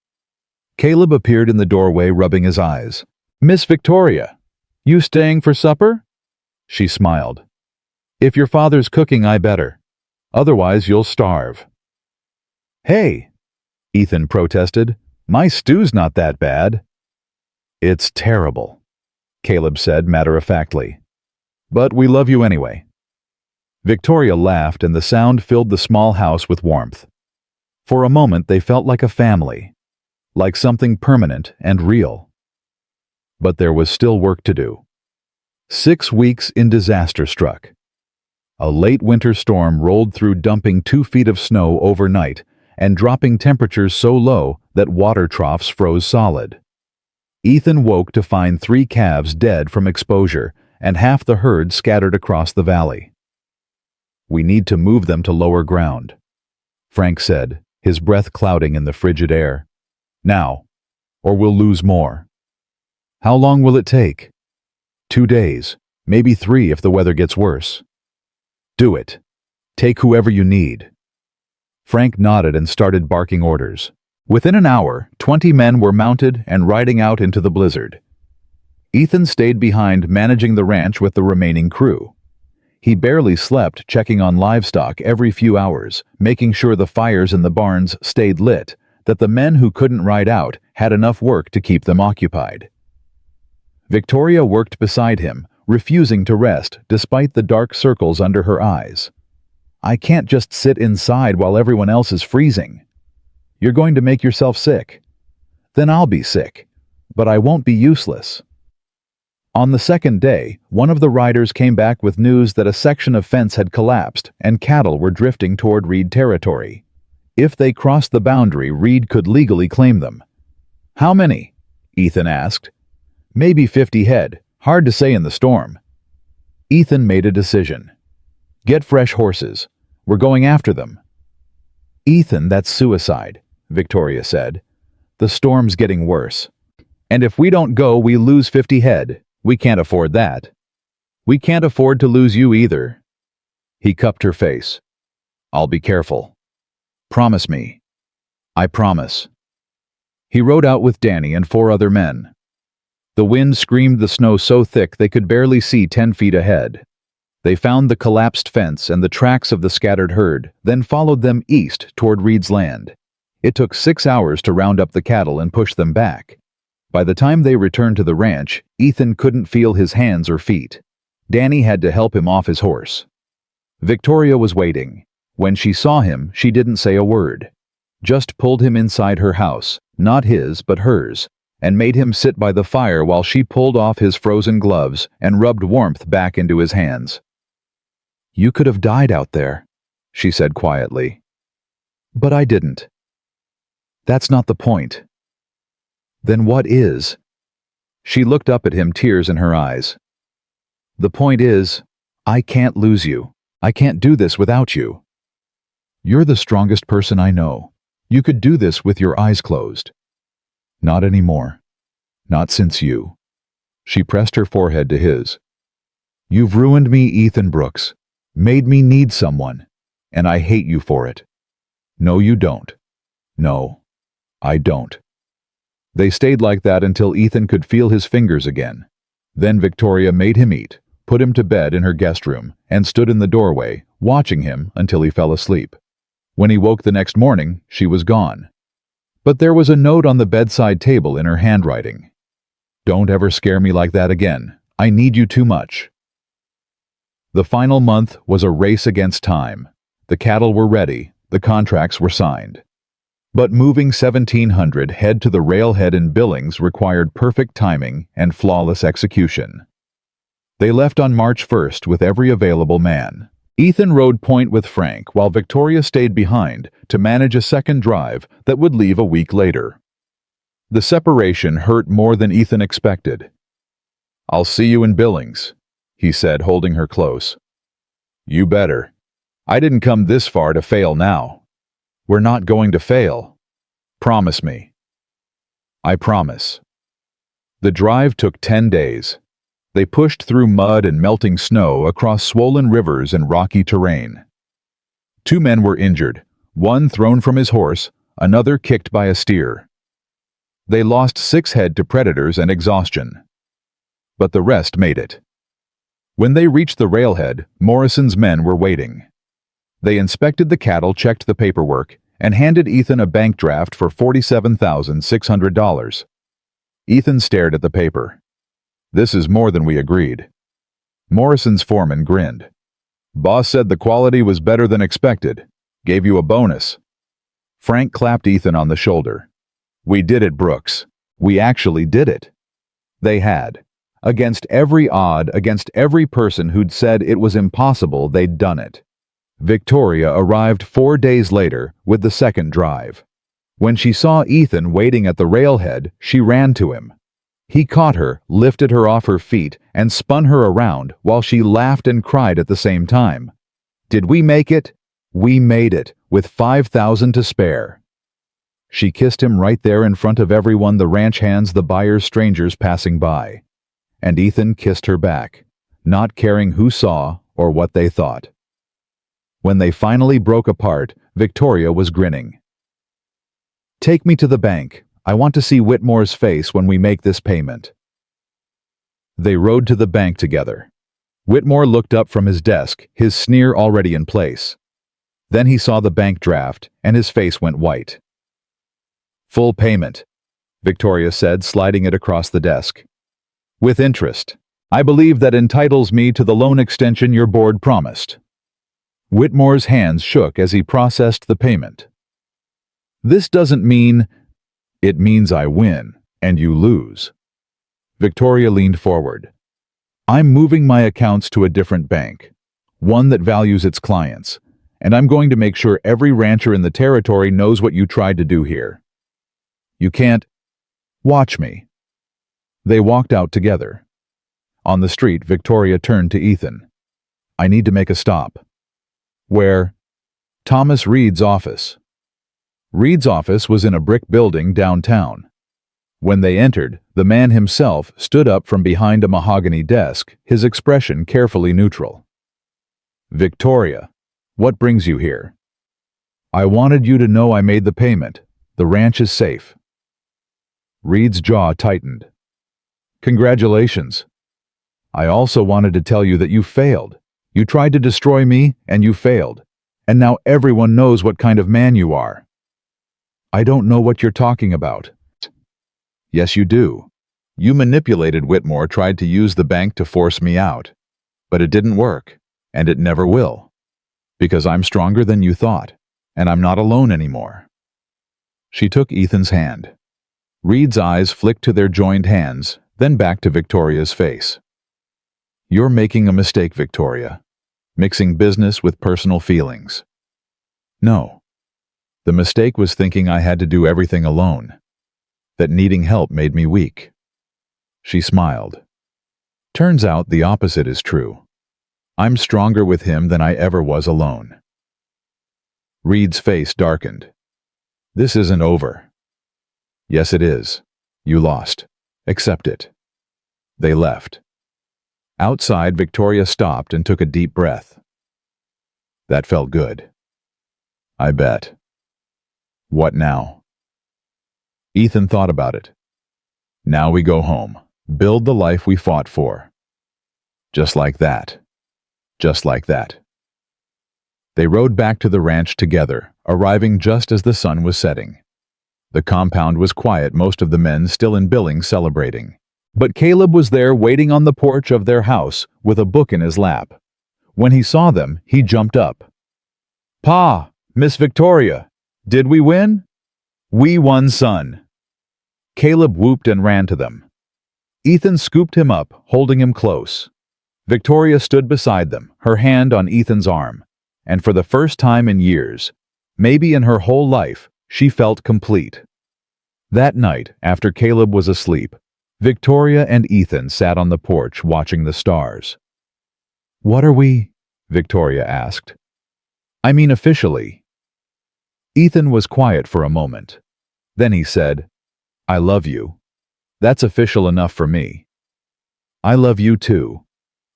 Caleb appeared in the doorway, rubbing his eyes. "Miss Victoria, you staying for supper?" She smiled. "If your father's cooking, I better. Otherwise, you'll starve." "Hey," Ethan protested, "my stew's not that bad." "It's terrible," Caleb said matter-of-factly. "But we love you anyway." Victoria laughed, and the sound filled the small house with warmth. For a moment, they felt like a family, like something permanent and real. But there was still work to do. 6 weeks in, disaster struck. A late winter storm rolled through, dumping 2 feet of snow overnight and dropping temperatures so low that water troughs froze solid. Ethan woke to find 3 calves dead from exposure and half the herd scattered across the valley. "We need to move them to lower ground," Frank said, his breath clouding in the frigid air. "Now, or we'll lose more." "How long will it take?" 2 days, maybe 3 if the weather gets worse." "Do it. Take whoever you need." Frank nodded and started barking orders. Within an hour, 20 men were mounted and riding out into the blizzard. Ethan stayed behind, managing the ranch with the remaining crew. He barely slept, checking on livestock every few hours, making sure the fires in the barns stayed lit, that the men who couldn't ride out had enough work to keep them occupied. Victoria worked beside him, refusing to rest despite the dark circles under her eyes. "I can't just sit inside while everyone else is freezing." "You're going to make yourself sick." "Then I'll be sick, but I won't be useless." On the second day, one of the riders came back with news that a section of fence had collapsed and cattle were drifting toward Reed territory. If they crossed the boundary, Reed could legally claim them. "How many?" Ethan asked. "Maybe 50 head. Hard to say in the storm." Ethan made a decision. Get fresh horses. We're going after them. Ethan, that's suicide, Victoria said. The storm's getting worse. And if we don't go, we lose 50 head. We can't afford that. We can't afford to lose you either. He cupped her face. I'll be careful. Promise me. I promise. He rode out with Danny and 4 other men. The wind screamed the snow so thick they could barely see 10 feet ahead. They found the collapsed fence and the tracks of the scattered herd, then followed them east toward Reed's land. It took 6 hours to round up the cattle and push them back. By the time they returned to the ranch, Ethan couldn't feel his hands or feet. Danny had to help him off his horse. Victoria was waiting. When she saw him, she didn't say a word. Just pulled him inside her house, not his but hers, and made him sit by the fire while she pulled off his frozen gloves and rubbed warmth back into his hands. You could have died out there, she said quietly. But I didn't. That's not the point. Then what is? She looked up at him, tears in her eyes. The point is, I can't lose you. I can't do this without you. You're the strongest person I know. You could do this with your eyes closed. Not anymore. Not since you. She pressed her forehead to his. You've ruined me, Ethan Brooks. Made me need someone. And I hate you for it. No, you don't. No, I don't. They stayed like that until Ethan could feel his fingers again. Then Victoria made him eat, put him to bed in her guest room, and stood in the doorway, watching him until he fell asleep. When he woke the next morning, she was gone. But there was a note on the bedside table in her handwriting. Don't ever scare me like that again. I need you too much. The final month was a race against time. The cattle were ready, the contracts were signed. But moving 1,700 head to the railhead in Billings required perfect timing and flawless execution. They left on March 1st with every available man. Ethan rode point with Frank while Victoria stayed behind to manage a second drive that would leave a week later. The separation hurt more than Ethan expected. I'll see you in Billings, he said, holding her close. You better. I didn't come this far to fail now. We're not going to fail. Promise me. I promise. The drive took 10 days. They pushed through mud and melting snow across swollen rivers and rocky terrain. 2 men were injured, one thrown from his horse, another kicked by a steer. They lost 6 head to predators and exhaustion. But the rest made it. When they reached the railhead, Morrison's men were waiting. They inspected the cattle, checked the paperwork, and handed Ethan a bank draft for $47,600. Ethan stared at the paper. This is more than we agreed. Morrison's foreman grinned. Boss said the quality was better than expected. Gave you a bonus. Frank clapped Ethan on the shoulder. We did it, Brooks. We actually did it. They had. Against every odd, against every person who'd said it was impossible, they'd done it. Victoria arrived 4 days later with the second drive. When she saw Ethan waiting at the railhead, she ran to him. He caught her, lifted her off her feet, and spun her around while she laughed and cried at the same time. Did we make it? We made it, with $5,000 to spare. She kissed him right there in front of everyone, the ranch hands, the buyers, strangers passing by. And Ethan kissed her back, not caring who saw or what they thought. When they finally broke apart, Victoria was grinning. Take me to the bank. I want to see Whitmore's face when we make this payment. They rode to the bank together. Whitmore looked up from his desk, his sneer already in place. Then he saw the bank draft, and his face went white. Full payment, Victoria said, sliding it across the desk. With interest. I believe that entitles me to the loan extension your board promised. Whitmore's hands shook as he processed the payment. This doesn't mean... It means I win, and you lose. Victoria leaned forward. I'm moving my accounts to a different bank, one that values its clients, and I'm going to make sure every rancher in the territory knows what you tried to do here. You can't... Watch me. They walked out together. On the street, Victoria turned to Ethan. I need to make a stop. Where? Thomas Reed's office. Reed's office was in a brick building downtown. When they entered, the man himself stood up from behind a mahogany desk, his expression carefully neutral. Victoria, what brings you here? I wanted you to know I made the payment. The ranch is safe. Reed's jaw tightened. Congratulations. I also wanted to tell you that you failed. You tried to destroy me, and you failed. And now everyone knows what kind of man you are. I don't know what you're talking about. Yes, you do. You manipulated Whitmore, tried to use the bank to force me out. But it didn't work, and it never will. Because I'm stronger than you thought, and I'm not alone anymore. She took Ethan's hand. Reed's eyes flicked to their joined hands, then back to Victoria's face. You're making a mistake, Victoria. Mixing business with personal feelings. No. The mistake was thinking I had to do everything alone. That needing help made me weak. She smiled. Turns out the opposite is true. I'm stronger with him than I ever was alone. Reed's face darkened. This isn't over. Yes, it is. You lost. Accept it. They left. Outside, Victoria stopped and took a deep breath. That felt good. I bet. What now? Ethan thought about it. Now we go home. Build the life we fought for. Just like that. Just like that. They rode back to the ranch together, arriving just as the sun was setting. The compound was quiet, most of the men still in Billings celebrating. But Caleb was there waiting on the porch of their house with a book in his lap. When he saw them, he jumped up. Pa, Miss Victoria, did we win? We won, son. Caleb whooped and ran to them. Ethan scooped him up, holding him close. Victoria stood beside them, her hand on Ethan's arm, and for the first time in years, maybe in her whole life, she felt complete. That night, after Caleb was asleep, Victoria and Ethan sat on the porch watching the stars. What are we? Victoria asked. I mean officially. Ethan was quiet for a moment. Then he said, I love you. That's official enough for me. I love you too.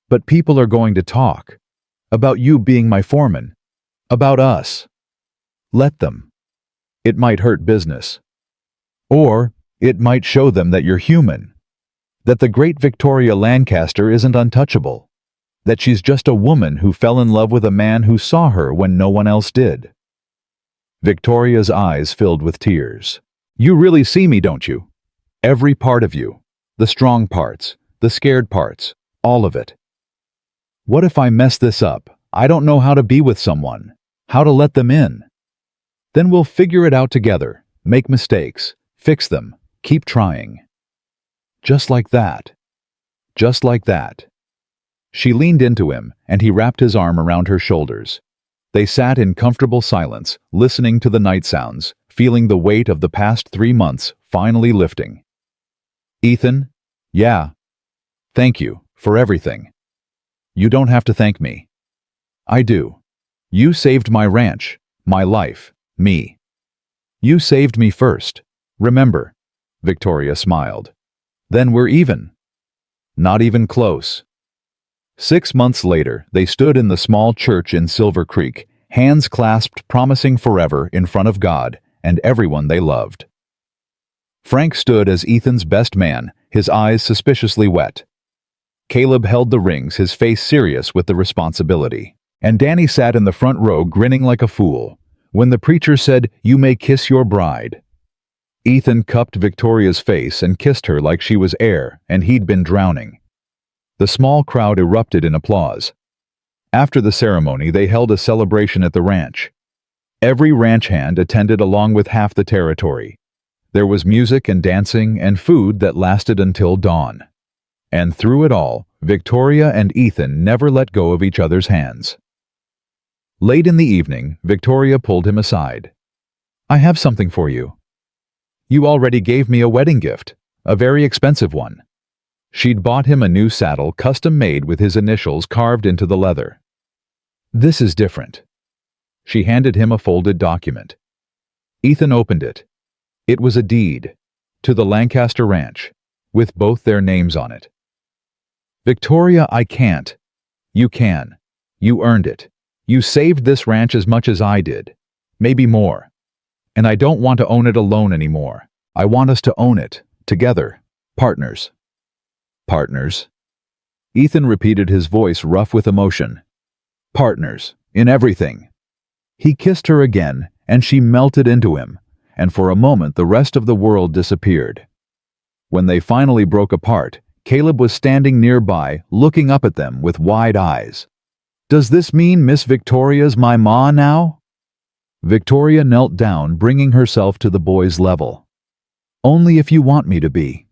But people are going to talk. About you being my foreman. About us. Let them. It might hurt business. Or it might show them that you're human. That the great Victoria Lancaster isn't untouchable. That she's just a woman who fell in love with a man who saw her when no one else did. Victoria's eyes filled with tears. You really see me, don't you? Every part of you. The strong parts, the scared parts, all of it. What if I mess this up? I don't know how to be with someone, how to let them in. Then we'll figure it out together, make mistakes, fix them, keep trying. Just like that. Just like that. She leaned into him, and he wrapped his arm around her shoulders. They sat in comfortable silence, listening to the night sounds, feeling the weight of the past 3 months finally lifting. Ethan? Yeah. Thank you, for everything. You don't have to thank me. I do. You saved my ranch, my life, me. You saved me first. Remember. Victoria smiled. Then we're even. Not even close. 6 months later, they stood in the small church in Silver Creek, hands clasped, promising forever in front of God and everyone they loved. Frank stood as Ethan's best man, his eyes suspiciously wet. Caleb held the rings, his face serious with the responsibility. And Danny sat in the front row grinning like a fool. When the preacher said, "You may kiss your bride," Ethan cupped Victoria's face and kissed her like she was air and he'd been drowning. The small crowd erupted in applause. After the ceremony, they held a celebration at the ranch. Every ranch hand attended along with half the territory. There was music and dancing and food that lasted until dawn. And through it all, Victoria and Ethan never let go of each other's hands. Late in the evening, Victoria pulled him aside. I have something for you. You already gave me a wedding gift, a very expensive one. She'd bought him a new saddle custom-made with his initials carved into the leather. This is different. She handed him a folded document. Ethan opened it. It was a deed to the Lancaster Ranch, with both their names on it. Victoria, I can't. You can. You earned it. You saved this ranch as much as I did. Maybe more. And I don't want to own it alone anymore. I want us to own it, together. Partners. Partners? Ethan repeated, his voice rough with emotion. Partners, in everything. He kissed her again, and she melted into him, and for a moment the rest of the world disappeared. When they finally broke apart, Caleb was standing nearby, looking up at them with wide eyes. Does this mean Miss Victoria's my ma now? Victoria knelt down, bringing herself to the boy's level. Only if you want me to be.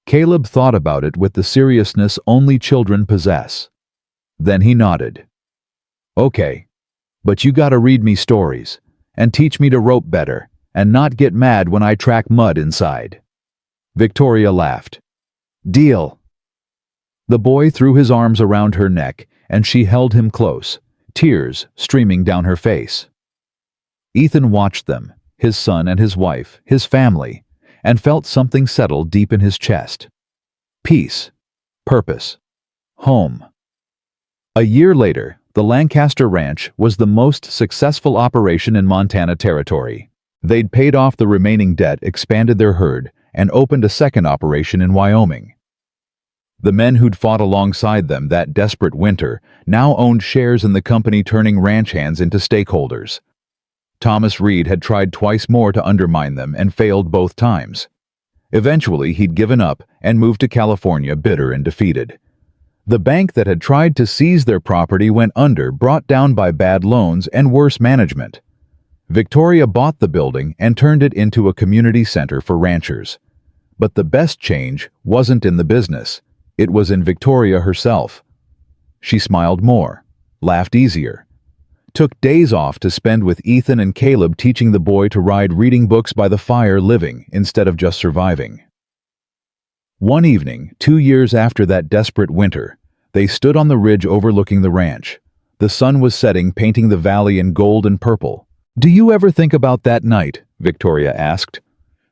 Caleb thought about it with the seriousness only children possess. Then he nodded. Okay, but you gotta read me stories, and teach me to rope better, and not get mad when I track mud inside. Victoria laughed. Deal. The boy threw his arms around her neck, and she held him close, tears streaming down her face. Ethan watched them, his son and his wife, his family, and felt something settle deep in his chest. Peace, purpose, home. A year later, the Lancaster Ranch was the most successful operation in Montana Territory. They'd paid off the remaining debt, expanded their herd, and opened a second operation in Wyoming. The men who'd fought alongside them that desperate winter now owned shares in the company, turning ranch hands into stakeholders. Thomas Reed had tried twice more to undermine them and failed both times. Eventually, he'd given up and moved to California, bitter and defeated. The bank that had tried to seize their property went under, brought down by bad loans and worse management. Victoria bought the building and turned it into a community center for ranchers. But the best change wasn't in the business. It was in Victoria herself. She smiled more, laughed easier, took days off to spend with Ethan and Caleb, teaching the boy to ride, reading books by the fire, living instead of just surviving. One evening, 2 years after that desperate winter, they stood on the ridge overlooking the ranch. The sun was setting, painting the valley in gold and purple. Do you ever think about that night, Victoria asked,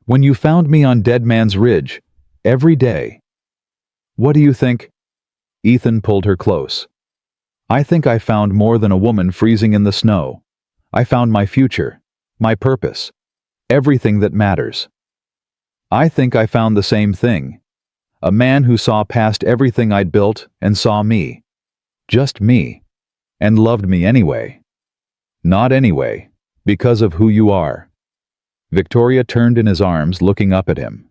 when you found me on Dead Man's Ridge, every day? What do you think? Ethan pulled her close. I think I found more than a woman freezing in the snow. I found my future, my purpose, everything that matters. I think I found the same thing. A man who saw past everything I'd built and saw me. Just me. And loved me anyway. Not anyway, because of who you are. Victoria turned in his arms, looking up at him.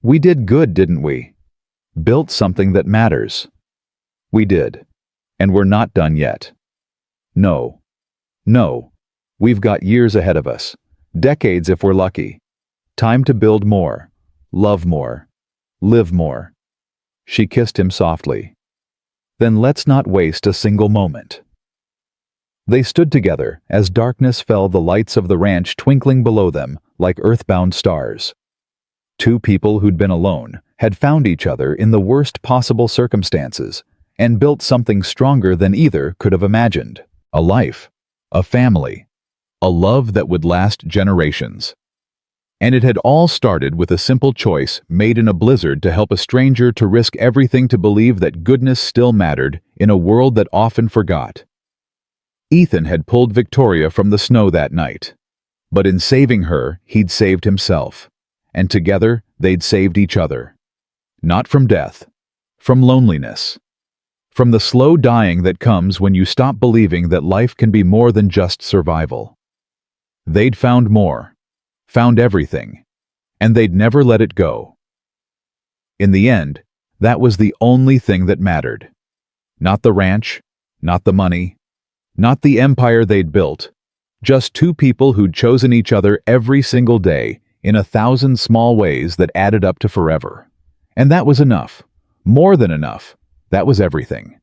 We did good, didn't we? Built something that matters. We did. And we're not done yet. No. No. We've got years ahead of us. Decades if we're lucky. Time to build more. Love more. Live more. She kissed him softly. Then let's not waste a single moment. They stood together as darkness fell, the lights of the ranch twinkling below them like earthbound stars. Two people who'd been alone had found each other in the worst possible circumstances and built something stronger than either could have imagined. A life, a family, a love that would last generations. And it had all started with a simple choice made in a blizzard to help a stranger, to risk everything to believe that goodness still mattered in a world that often forgot. Ethan had pulled Victoria from the snow that night. But in saving her, he'd saved himself. And together, they'd saved each other. Not from death, from loneliness. From the slow dying that comes when you stop believing that life can be more than just survival. They'd found more, found everything, and they'd never let it go. In the end, that was the only thing that mattered. Not the ranch, not the money, not the empire they'd built, just two people who'd chosen each other every single day in 1,000 small ways that added up to forever. And that was enough, more than enough. That was everything.